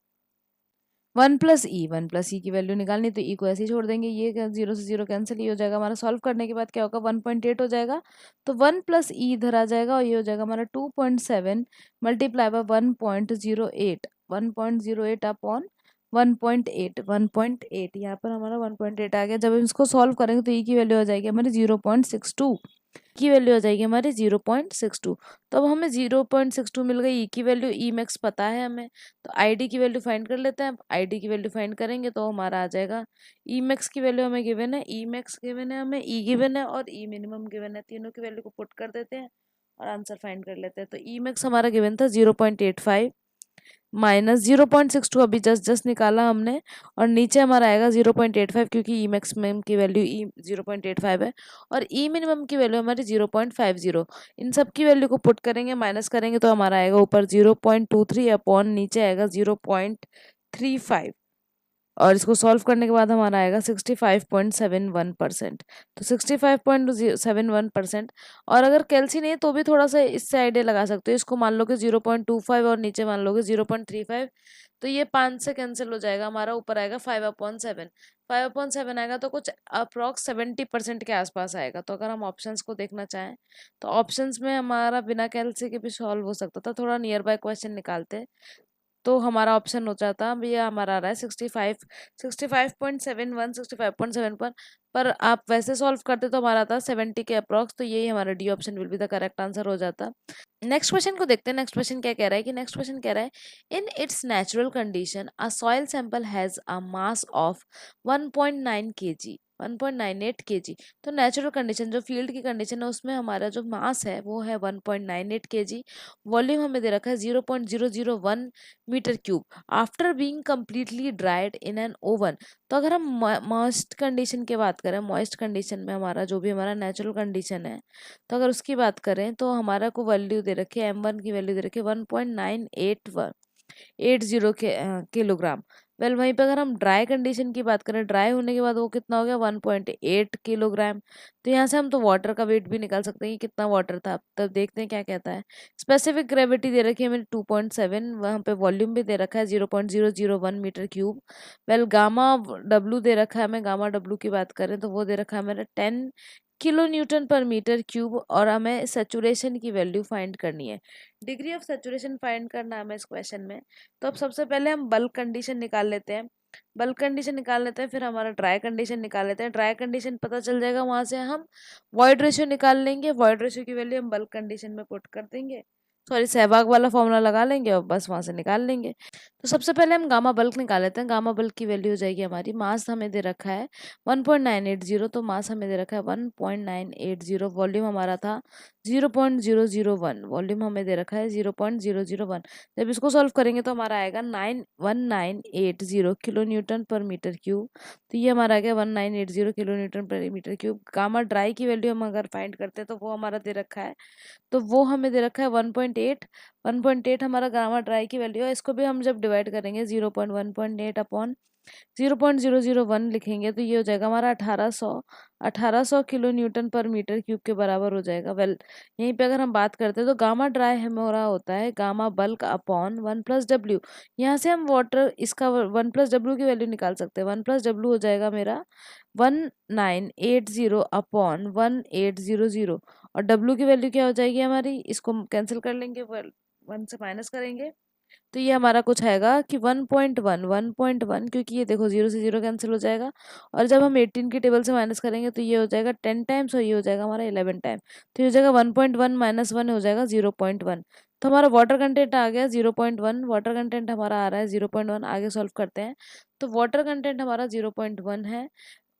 1 + ई की वैल्यू निकालनी, तो ई को ऐसे ही छोड़ देंगे, ये 0 से 0 कैंसिल, ही हो जाएगा हमारा। सॉल्व करने के बाद क्या होगा, 1.8 हो जाएगा, तो 1 + ई इधर आ जाएगा, और ये हो जाएगा हमारा 2.7 मल्टीप्लाई बाय 1.08, 1.08 अपॉन 1.8, 1.8, यहाँ पर हमारा 1.8 आ गया। जब हम इसको सॉल्व करेंगे तो ई की वैल्यू हो जाएगी हमारी 0.62, की वैल्यू आ जाएगी हमारी 0.62। तो अब हमें 0.62 मिल गई, ई की वैल्यू, ई मैक्स पता है हमें, तो आई डी की वैल्यू फाइंड कर लेते हैं। आई डी की वैल्यू फाइंड करेंगे तो हमारा आ जाएगा, ई मैक्स की वैल्यू हमें गिवन है, ई मैक्स गिवन है हमें, ई गिवन है और ई मिनिमम गिवन है, तीनों की वैल्यू को पुट कर देते हैं और आंसर फाइंड कर लेते हैं। तो ई मैक्स हमारा गिवन था 0.85 माइनस 0.62, अभी जस्ट निकाला हमने, और नीचे हमारा आएगा 0.85, क्योंकि ई मैक्सिमम की वैल्यू ई 0.85 है और ई मिनिमम की वैल्यू हमारी 0.50। इन सब की वैल्यू को पुट करेंगे, माइनस करेंगे तो हमारा आएगा ऊपर 0.23 अपॉन नीचे आएगा 0.35, और इसको सॉल्व करने के बाद हमारा आएगा 65.71%। तो 65.71%, और अगर कैल्सी नहीं है तो भी थोड़ा सा इससे आइडिया लगा सकते हो, इसको मान लो कि 0.25 और नीचे मान लोगे 0.35, तो ये 5 से कैंसिल हो जाएगा, हमारा ऊपर आएगा 5/7, 5/7 आएगा, तो कुछ अप्रॉक्स 70% के आसपास आएगा। तो अगर हम ऑप्शंस को देखना चाहें तो ऑप्शंस में हमारा बिना कैल्सी के भी सॉल्व हो सकता था, थोड़ा नियर बाय क्वेश्चन निकालते तो हमारा ऑप्शन हो जाता, भैया हमारा आ रहा है 65.71, 65.7 पर आप वैसे सॉल्व करते तो हमारा आता 70 के अप्रॉक्स, तो यही हमारा D option will be the correct answer हो जाता। नेक्स्ट क्वेश्चन को देखते हैं। नेक्स्ट क्वेश्चन क्या कह रहा है कि नेक्स्ट क्वेश्चन कह रहा है, इन its natural condition a soil sample has a mass of 1.9 kg, 1.98 kg। तो नेचुरल कंडीशन, जो फील्ड की कंडीशन है, उसमें हमारा जो मास है वो है 1.98 kg, वॉल्यूम हमें दे रखा है 0.001 metre cube, after being completely dried in an oven. तो अगर हम मॉइस्ट कंडीशन की बात करें, मॉइस्ट कंडीशन में हमारा जो भी हमारा नेचुरल कंडीशन है, तो अगर उसकी बात करें तो हमारा को वैल्यू दे रखी है, M1 की वैल्यू दे रखी है 1.98180 किलोग्राम। वेल वहीं पे अगर हम ड्राई कंडीशन की बात करें, ड्राई होने के बाद वो कितना हो गया 1.8 किलोग्राम। तो यहाँ से हम तो वाटर का वेट भी निकाल सकते हैं कि कितना वाटर था। तब देखते हैं क्या कहता है। स्पेसिफिक ग्रेविटी दे रखी है मेरी 2.7, वहाँ पे वॉल्यूम भी दे रखा है 0.001 मीटर क्यूब। वेल गामा डब्लू दे रखा है, हमें गामा डब्लू की बात करें तो वो दे रखा है मेरा 10 किलो न्यूटन पर मीटर क्यूब, और हमें सेचुरेशन की वैल्यू फाइंड करनी है, डिग्री ऑफ सेचुरेशन फाइंड करना है हमें इस क्वेश्चन में। तो अब सबसे पहले हम बल्क कंडीशन निकाल लेते हैं, बल्क कंडीशन निकाल लेते हैं, फिर हमारा ड्राई कंडीशन निकाल लेते हैं। ड्राई कंडीशन पता चल जाएगा, वहां से हम वॉइड रेशियो निकाल लेंगे, वॉइड रेशियो की वैल्यू हम बल्क कंडीशन में पुट कर देंगे, सॉरी सहवाग वाला फॉर्मूला लगा लेंगे और बस वहां से निकाल लेंगे। तो सबसे पहले हम गामा बल्क निकाल लेते हैं। गामा बल्क की वैल्यू हो जाएगी हमारी, मास हमें दे रखा है 1.980, तो मास हमें दे रखा है 1.980, वॉल्यूम हमारा था 0.001, वॉल्यूम हमें दे रखा है 0.001। जब इसको सॉल्व करेंगे तो हमारा आएगा 1980 किलो न्यूटन पर मीटर क्यूब। तो ये हमारा आ गया 1980 किलो न्यूटन पर मीटर क्यूब। गामा ड्राई की वैल्यू हम अगर फाइंड करते हैं तो वो हमारा दे रखा है, तो वो हमें दे रखा है 1.8, 1.8 हमारा गामा ड्राई की वैल्यू है। इसको भी हम जब डिवाइड करेंगे 0.1.8 अपॉन 0.001 लिखेंगे तो ये हो जाएगा हमारा 1800 किलो न्यूटन पर मीटर क्यूब के बराबर हो जाएगा। वेल यहीं पे अगर हम बात करते हैं तो गामा ड्राई हमारा होता है गामा बल्क अपॉन 1 + W। यहाँ से हम वाटर इसका 1 + W की वैल्यू निकाल सकते हैं। 1 + W हो जाएगा मेरा 1980 अपॉन 1800, और W की वैल्यू क्या हो जाएगी हमारी, इसको कैंसिल कर लेंगे, 1 से माइनस करेंगे तो ये हमारा कुछ आएगा कि 1.1 क्योंकि ये देखो 0 से 0 कैंसिल हो जाएगा, और जब हम 18 की टेबल से माइनस करेंगे तो ये हो जाएगा 10 टाइम्स और ये हो जाएगा हमारा 11 टाइम। तो ये हो जाएगा 1.1 माइनस 1 हो जाएगा 0.1। तो हमारा वाटर कंटेंट आ गया 0.1, वाटर कंटेंट हमारा आ रहा है 0.1। आगे सॉल्व करते हैं। तो वाटर कंटेंट हमारा 0.1 है,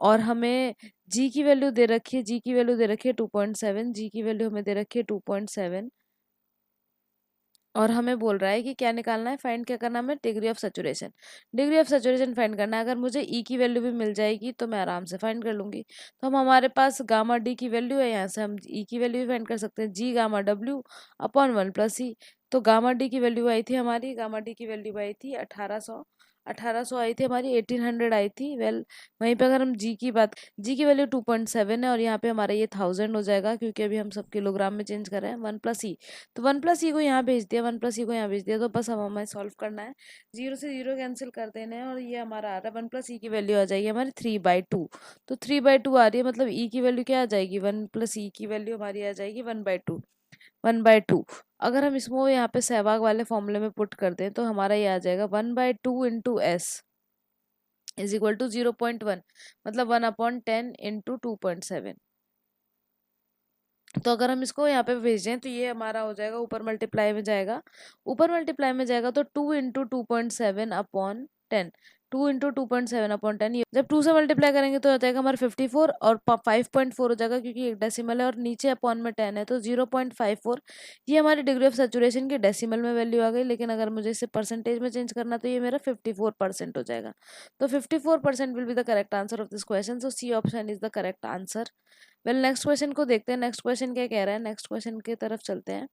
और हमें जी की वैल्यू दे रखी है, जी की वैल्यू दे रखी है 2.7, जी की वैल्यू हमें दे रखी है 2.7, और हमें बोल रहा है कि क्या निकालना है, फाइंड क्या करना है हमें, degree of saturation. Degree of saturation find करना है। अगर मुझे ई की वैल्यू भी मिल जाएगी तो मैं आराम से फाइंड कर लूंगी। तो हम हमारे पास गामा डी की वैल्यू है, यहाँ से हम ई की वैल्यू भी फाइंड कर सकते हैं, जी गामा डब्ल्यू अपॉन 1 + ई। तो गामा डी की वैल्यू आई थी हमारी, गामा डी की वैल्यू आई थी 1800, 1800 आई थी हमारी, 1800 आई थी। वेल वहीं पे अगर हम जी की बात, जी की वैल्यू 2.7 है, और यहाँ पे हमारा ये 1000 हो जाएगा क्योंकि अभी हम सब किलोग्राम में चेंज कर रहे हैं। 1 + ई, तो 1 + ई को यहाँ भेज दिया, 1 + ई को यहाँ भेज दिया, तो बस अब हमें सॉल्व करना है। 0 से 0 कैंसिल कर देना है, और ये हमारा आ रहा है 1 + ई की वैल्यू आ जाएगी हमारी 3/2। तो 3/2 आ रही है, मतलब ई की वैल्यू क्या आ जाएगी, 1 + ई की वैल्यू हमारी आ जाएगी 1/2। 1/2 अगर हम इसको यहाँ पे सहवाग वाले फॉर्मूले में पुट कर दें तो हमारा ये आ जाएगा 1/2 into S is equal to 0.1, मतलब 1/10 इंटू 2.7। तो अगर हम इसको यहाँ पे भेजें तो ये हमारा हो जाएगा, ऊपर मल्टीप्लाई में जाएगा, ऊपर मल्टीप्लाई में जाएगा तो 2 इंटू 2.7/10, 2 इंटू 2.7/10, ये जब 2 से मल्टीप्लाई करेंगे तो हो जाएगा हमारा 54, और 5.4 हो जाएगा क्योंकि एक डेसिमल है और नीचे अपॉन में 10 है, तो 0.54। ये हमारी डिग्री ऑफ सेचुरेशन की डेसिमल में वैल्यू आ गई, लेकिन अगर मुझे इसे परसेंटेज में चेंज करना तो ये मेरा 54% हो जाएगा। तो 54% will be the correct answer of this question, so C option is the correct answer. Well next question को देखते हैं, नेक्स्ट क्वेश्चन क्या कह रहा है, नेक्स्ट क्वेश्चन की तरफ चलते हैं।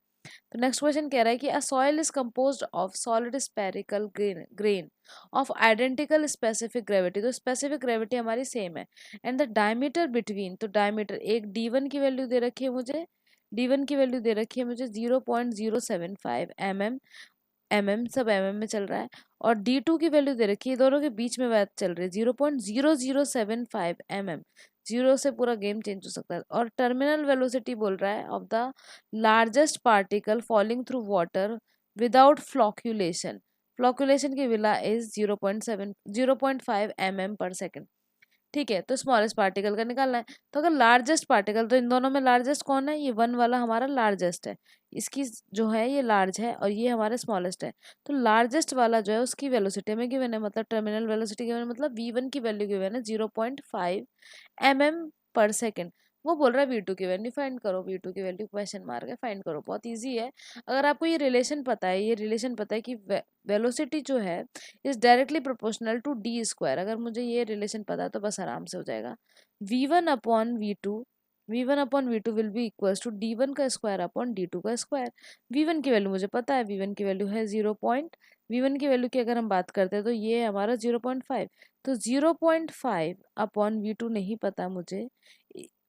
तो नेक्स्ट क्वेश्चन कह रहा है कि अ soil is composed of solid spherical grain of identical specific gravity, तो स्पेसिफिक ग्रेविटी हमारी सेम है, एंड द डायमीटर बिटवीन, तो डायमीटर एक d1 की वैल्यू दे रखी है मुझे, d1 की वैल्यू दे रखी है मुझे 0.075 mm, सब में चल रहा है, और D2 की वैल्यू दे रखी है, दोनों के बीच में बात चल रही है 0.0075 mm। जीरो से पूरा गेम चेंज हो सकता है, और टर्मिनल वेलोसिटी बोल रहा है of the largest particle falling through water without flocculation, flocculation की विला इज 0.5 mm/सेकेंड। ठीक है, तो स्मॉलेस्ट पार्टिकल का निकालना है। तो अगर लार्जेस्ट पार्टिकल, तो इन दोनों में लार्जेस्ट कौन है, ये 1 वाला हमारा लार्जेस्ट है, इसकी जो है ये लार्ज है, और ये हमारा स्मॉलेस्ट है। तो लार्जेस्ट वाला जो है उसकी वेलोसिटी में गिवन है, मतलब टर्मिनल वेलोसिटी गिवन है, मतलब v1 की वैल्यू गिवन है 0.5 mm/सेकेंड। वो बोल रहा है v2 की वैल्यू फाइंड करो, v2 की वैल्यू क्वेश्चन मार्क है, फाइंड करो, बहुत इजी है। अगर आपको ये रिलेशन पता है, ये रिलेशन पता है कि वेलोसिटी जो है is directly proportional to D square, अगर मुझे ये रिलेशन पता है तो बस आराम से हो जाएगा। v1/v2, v1/v2 will be equals to d1 का स्क्वायर अपॉन d2 का स्क्वायर। v1 की वैल्यू मुझे पता है, v1 की वैल्यू है 0 पॉइंट, v1 की वैल्यू की अगर हम बात करते हैं तो ये हमारा 0.5, तो 0.5 अपॉन v2 नहीं पता मुझे,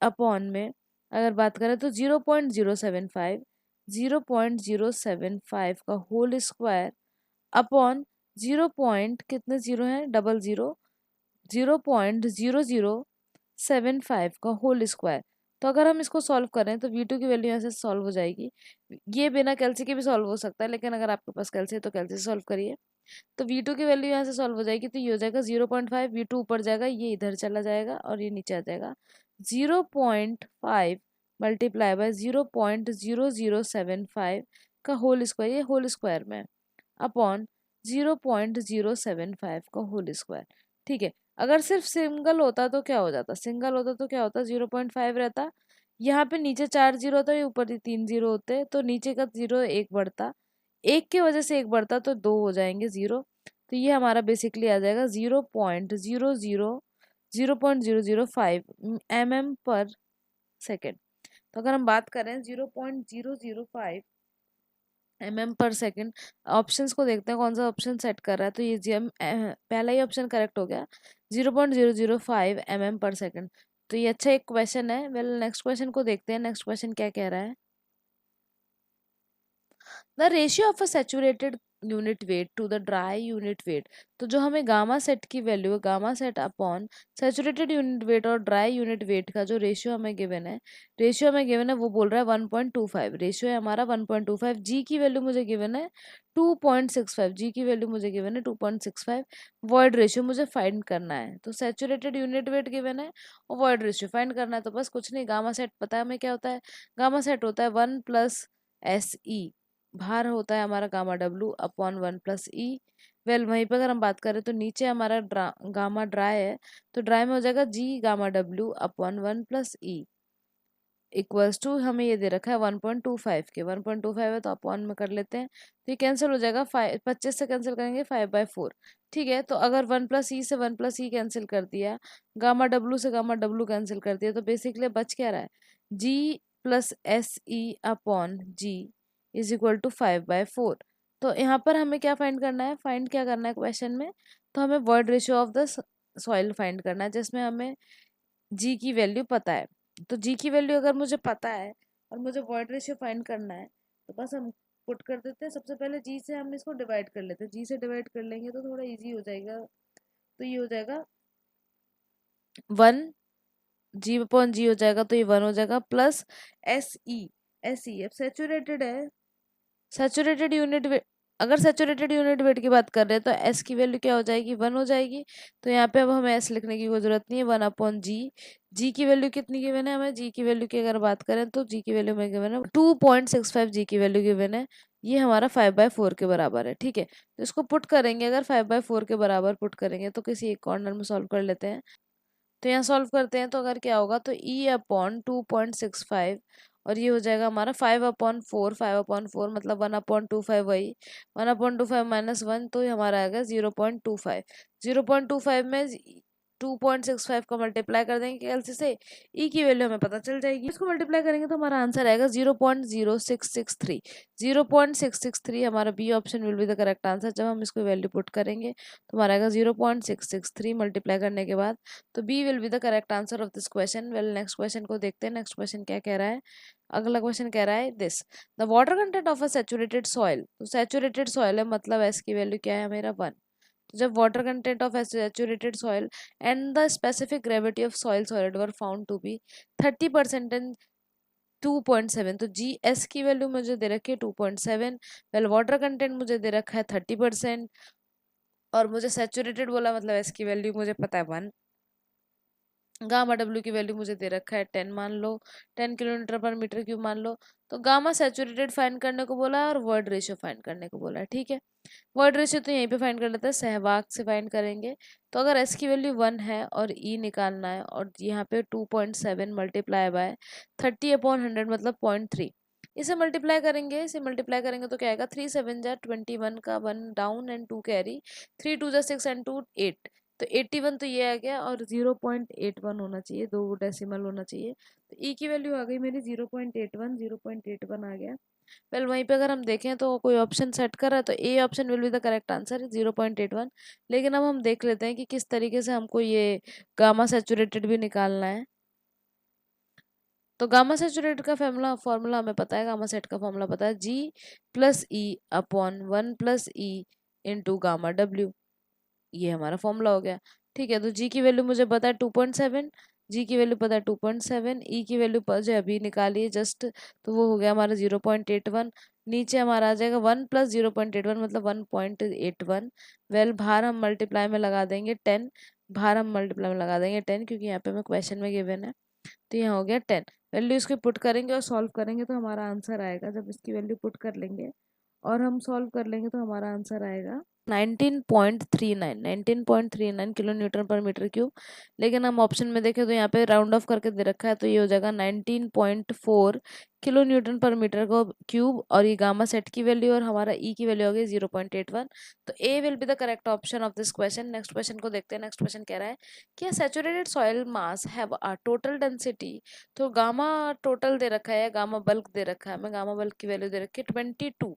अपॉन में अगर बात करें तो 0.075, 0.075 का होल स्क्वायर अपॉन 0 पॉइंट कितने जीरो हैं, डबल जीरो, 0.0075 का होल स्क्वायर। तो अगर हम इसको सॉल्व करें तो v2 की वैल्यू यहाँ से सॉल्व हो जाएगी, ये बिना कैल्सी के भी सॉल्व हो सकता है, लेकिन अगर आपके पास कैल्सी है तो कैल्सी से सॉल्व करिए। तो v2 की वैल्यू यहाँ से सॉल्व हो जाएगी, तो ये हो जाएगा 0.5, v2 ऊपर जाएगा, ये इधर चला जाएगा और ये नीचे आ जाएगा, 0.5 मल्टीप्लाई बाय 0.0075 का होल स्क्वायर, ये होल स्क्वायर में अपॉन 0.075 का होल स्क्वायर। ठीक है, अगर सिर्फ सिंगल होता तो क्या हो जाता, सिंगल होता तो क्या होता, 0.5 रहता, यहाँ पे नीचे 4 जीरो होता, ये ऊपर 3 जीरो होते, तो नीचे का जीरो एक बढ़ता, एक की वजह से एक बढ़ता तो दो हो जाएंगे जीरो। तो ये हमारा बेसिकली आ जाएगा 0.005 mm/सेकेंड। तो अगर हम बात करें 0.005 mm/सेकेंड, ऑप्शंस को देखते हैं कौन सा ऑप्शन सेट कर रहा है, तो ये पहला ही ऑप्शन करेक्ट हो गया, 0.005 mm/सेकेंड। तो ये अच्छा एक क्वेश्चन है। वेल नेक्स्ट क्वेश्चन को देखते हैं, नेक्स्ट क्वेश्चन क्या कह रहा है। The ratio of a saturated unit weight to the dry unit weight. तो जो हमें गामा सेट की वैल्यू है, gamma sat upon saturated unit weight और ड्राई यूनिट वेट का जो रेशियो हमें गिवन है वो बोल रहा है 1.25। रेशियो है हमारा 1.25। जी की वैल्यू मुझे गिवन है 2.65। जी की वैल्यू मुझे गिवन है 2.65। वॉइड रेशियो मुझे फाइंड करना है। तो सैचुरेटेड यूनिट वेट गिवन है और वॉइड रेशियो फाइंड करना है। तो बस कुछ नहीं, गामा सेट पता है हमें क्या होता है। गामा सेट होता है 1 + SE, भार होता है हमारा gamma W upon 1 + E। Well वहीं पे अगर हम बात करें तो नीचे हमारा गामा ड्राई है, तो ड्राई में हो जाएगा G gamma W upon 1 + E equals to, हमें ये दे रखा है 1.25 के। 1.25 है तो अपॉन में कर लेते हैं, तो ये कैंसिल हो जाएगा। 25 से कैंसिल करेंगे 5/4। ठीक है, तो अगर 1 + E से 1 + E कैंसिल कर दिया, गामा डब्ल्यू से गामा डब्ल्यू कैंसिल कर दिया, तो बेसिकली बच क्या रहा है, G + SE/G = 5/4। तो यहाँ पर हमें क्या फाइंड करना है, फाइंड क्या करना है क्वेश्चन में, तो हमें void ratio of the soil find करना है, जिसमें हमें जी की वैल्यू पता है। तो जी की वैल्यू अगर मुझे पता है और मुझे वॉइड रेशियो फाइंड करना है, तो बस हम पुट कर देते हैं। सबसे पहले जी से हम इसको डिवाइड कर लेते हैं, जी से डिवाइड कर लेंगे तो थोड़ा इजी हो जाएगा। तो ये हो जाएगा 1, G/G हो जाएगा, तो ये 1 हो जाएगा, प्लस SE अब सैचुरेटेड है, सैचुरेटेड यूनिट वेट। अगर सैचुरेटेड यूनिट वेट की बात कर रहे हैं तो एस की वैल्यू क्या हो जाएगी, 1 हो जाएगी। तो यहाँ पे अब हमें एस लिखने की कोई जरूरत नहीं है, 1/G। जी की वैल्यू कितनी गिवन है हमें, जी की वैल्यू की अगर बात करें तो जी की वैल्यू में गिवन है 2.65। जी की वैल्यू गिवन है, ये हमारा 5/4 के बराबर है। ठीक है, तो इसको पुट करेंगे, अगर 5/4 के बराबर पुट करेंगे तो किसी एक कॉर्नर में सॉल्व कर लेते हैं। तो यहाँ सॉल्व करते हैं तो अगर क्या होगा, तो E/2.65, और ये हो जाएगा हमारा 5/4। 5/4 मतलब 1/25, वही 1/25 - 1, तो ये हमारा आएगा 0.25। 0.25 में 2.65 को मल्टीप्लाई कर देंगे कैलसी से, ई की वैल्यू हमें पता चल जाएगी। इसको मल्टीप्लाई करेंगे तो हमारा आंसर आएगा 0.0663। 0.663 हमारा B option will be the correct answer. जब हम इसको वैल्यू पुट करेंगे तो हमारा आएगा 0.663 मल्टीप्लाई करने के बाद, तो B will be the correct answer of this question. Well next question को देखते हैं। नेक्स्ट क्वेश्चन क्या कह रहा है, अगला क्वेश्चन कह रहा है this, the water content of a saturated soil. तो सैचुरेटेड सॉइल है मतलब एस की वैल्यू क्या है मेरा 1। तो जब water content of saturated soil and the specific gravity of soil solid were found to be 30% and 2.7, तो जी एस की वैल्यू मुझे दे रखी है 2.7। वेल वाटर कंटेंट मुझे दे रखा है 30%, और मुझे सैचुरेटेड बोला मतलब एस की वैल्यू मुझे पता है 1। गामा डब्ल्यू की वैल्यू मुझे दे रखा है 10 मान लो, 10 km/m³ मान लो। तो गामा सैचुरेटेड फाइंड करने को बोला है और वर्ड रेशियो फाइंड करने को बोला है। ठीक है, वर्ड रेशियो तो यहीं पे फाइंड कर लेते हैं, सहवाग से फाइंड करेंगे। तो अगर एस की वैल्यू 1 है और ई निकालना है, और यहाँ पे 2.7 मल्टीप्लाई बाय 30/100 मतलब 0.3, इसे मल्टीप्लाई करेंगे तो क्या आएगा, 3 7 = 21 का 1 डाउन एंड 2 कैरी, 3 2 6 एंड 2 8, तो 81 तो ये आ गया, और 0.81 होना चाहिए, 2 डेसिमल होना चाहिए। तो ई की वैल्यू आ गई मेरी 0.81, 0.81 आ गया। वेल वहीं पे अगर हम देखें तो कोई ऑप्शन सेट कर रहा है तो A option will be the correct answer 0.81। लेकिन अब हम देख लेते हैं कि किस तरीके से हमको ये गामा सैचुरेटेड भी निकालना है। तो गामा सैचुरेटेड का फॉर्मूला हमें पता है, गामा सेट का फॉर्मूला पता है, G + E/1 + E × gamma W, ये हमारा फॉर्मूला हो गया। ठीक है, तो जी की वैल्यू मुझे पता है 2.7, जी की वैल्यू पता है 2.7, ई की वैल्यू पर जो अभी निकाली है जस्ट, तो वो हो गया हमारा 0.81। नीचे हमारा आ जाएगा 1 + 0.81 मतलब 1.81। वेल भार हम मल्टीप्लाई में लगा देंगे 10, भार हम मल्टीप्लाई में लगा देंगे 10, क्योंकि यहाँ पे हमें क्वेश्चन में गिवन है। तो यहाँ हो गया 10। वैल्यू इसकी पुट करेंगे और सॉल्व करेंगे तो हमारा आंसर आएगा, जब इसकी वैल्यू पुट कर लेंगे और हम सॉल्व कर लेंगे तो हमारा आंसर आएगा 19.39 kN/m³। लेकिन हम ऑप्शन में देखें तो यहाँ पे राउंड ऑफ करके दे रखा है, तो ये हो जाएगा 19.4 kN/m³, और ये गामा सेट की वैल्यू और हमारा ई की वैल्यू हो गई 0.81। तो a will be the correct option of this question. Next question को देखते हैं। नेक्स्ट क्वेश्चन कह रहा है कि saturated soil mass have a total density. तो गामा टोटल दे रखा है, गामा बल्क दे रखा है, हमें गामा बल्क की वैल्यू दे रखी है 22।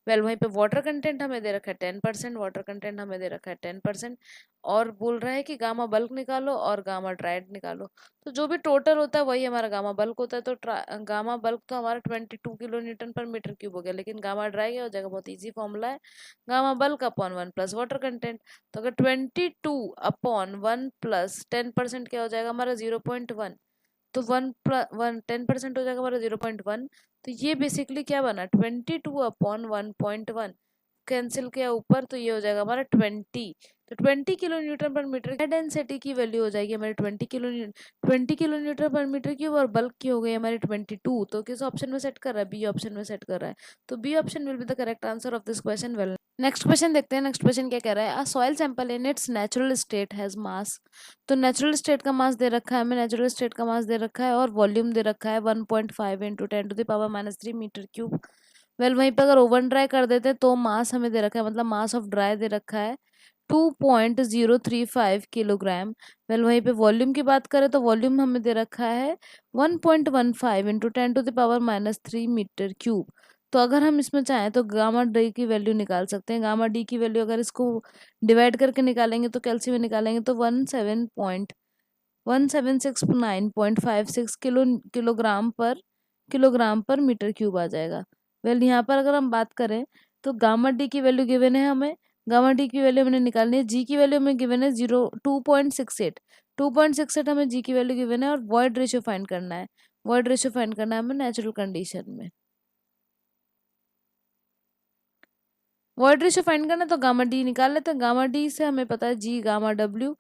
वेल वहीं पे वाटर कंटेंट हमें दे रखा है 10%, वाटर कंटेंट हमें दे रखा है 10%, और बोल रहा है कि गामा बल्क निकालो और गामा ड्राइड निकालो। तो जो भी टोटल होता है वही हमारा गामा बल्क होता है। तो गामा बल्क तो हमारा 22 किलो न्यूटन पर मीटर क्यूब हो गया, लेकिन गामा ड्राई क्या हो जाएगा, बहुत ईजी फॉर्मूला है, gamma bulk upon 1 plus water content. तो अगर 22/1 प्लस 10% क्या हो जाएगा हमारा 0.1, तो 10% हो जाएगा हमारा 0.1। तो ये बेसिकली क्या बना, 22/1.1 कैंसिल किया ऊपर, तो ये हो जाएगा हमारा 20। तो 20 किलो न्यूटन पर मीटर डेंसिटी की वैल्यू हो जाएगी हमारी 20 किलो न्यूटन पर मीटर क्यूब, और बल्क की हो गई हमारी 22। तो किस ऑप्शन में सेट कर रहा है, बी ऑप्शन में सेट कर रहा है। तो B option will be the correct answer of this question. Well next question देखते हैं। नेक्स्ट क्वेश्चन क्या कह रहा है, a soil sample in its natural state has mass. तो नेचुरल स्टेट का मास दे रखा है हमें, नेचुरल स्टेट का मास दे रखा है और वॉल्यूम दे रखा है 1.5 इंटू 10⁻³ मीटर क्यूब। वेल वहीं पर अगर ओवन ड्राई कर देते तो मास हमें दे रखा है, मतलब मास ऑफ ड्राई दे रखा है 2.035 किलोग्राम। वेल वहीं पे वॉल्यूम की बात करें तो वॉल्यूम हमें दे रखा है 1.15 इंटू 10⁻³ मीटर क्यूब। तो अगर हम इसमें चाहें तो गामा डी की वैल्यू निकाल सकते हैं। गामा डी की वैल्यू अगर इसको डिवाइड करके निकालेंगे तो कैलसी में निकालेंगे तो 1769.56 किलोग्राम पर मीटर क्यूब आ जाएगा। वेल यहाँ पर अगर हम बात करें तो गामा डी की वैल्यू गिवन है हमें, गामा डी की वैल्यू हमने निकालनी है, जी की वैल्यू हमें गिवन है 2.68 हमें जी की वैल्यू गिवन है, और वॉइड रेशियो फाइंड करना है, वॉइड रेशियो फाइंड करना है हमें नेचुरल कंडीशन में। वॉइड रेशियो फाइंड करना है तो गामा डी निकाल लेते हैं। गामा डी से हमें पता है g gamma W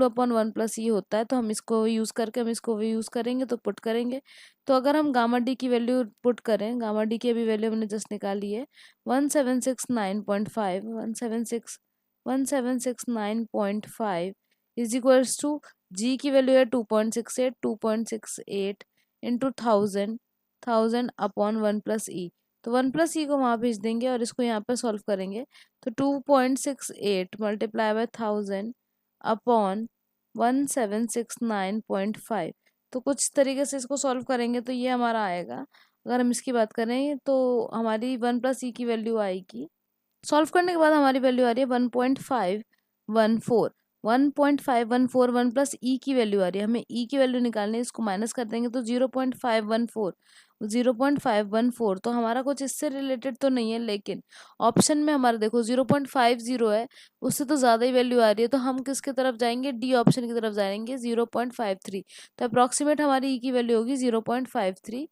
upon 1 plus e होता है। तो हम इसको यूज करके हम इसको भी यूज करेंगे तो पुट करेंगे। तो अगर हम गामा डी की वैल्यू पुट करें, गामा डी की अभी वैल्यू हमने जस्ट निकाली है 1769.5, 1769.5 इज इक्वल्स टू जी की वैल्यू है 2.68 इंटू 1000 तो 1 प्लस ई को वहाँ भेज देंगे और इसको यहाँ पर सॉल्व करेंगे। तो 2.68 मल्टीप्लाई बाय 1000 अपॉन 1769.5। तो कुछ तरीके से इसको सॉल्व करेंगे तो ये हमारा आएगा। अगर हम इसकी बात करें तो हमारी 1 प्लस ई की वैल्यू आएगी, सॉल्व करने के बाद हमारी वैल्यू आ रही है 1.514। 1.514 1 प्लस ई की वैल्यू आ रही है, हमें ई की वैल्यू निकालनी है, इसको माइनस कर देंगे तो 0.514 तो हमारा कुछ इससे रिलेटेड तो नहीं है, लेकिन ऑप्शन में हमारा देखो 0.50 है, उससे तो ज़्यादा ही वैल्यू आ रही है। तो हम किसकी तरफ जाएंगे, डी ऑप्शन की तरफ जाएंगे 0.53। तो अप्रॉक्सीमेट हमारी ई की वैल्यू होगी 0.53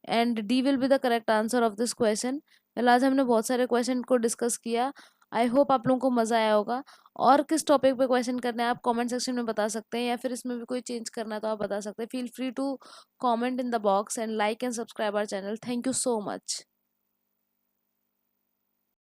and D will be the correct answer of this question. Well आज हमने बहुत सारे क्वेश्चन को डिस्कस किया। आई होप आप लोगों को मज़ा आया होगा। और किस टॉपिक पे क्वेश्चन करने हैं आप कमेंट सेक्शन में बता सकते हैं, या फिर इसमें भी कोई चेंज करना है तो आप बता सकते हैं। Feel free to comment in the box and like and subscribe our channel. Thank you so much.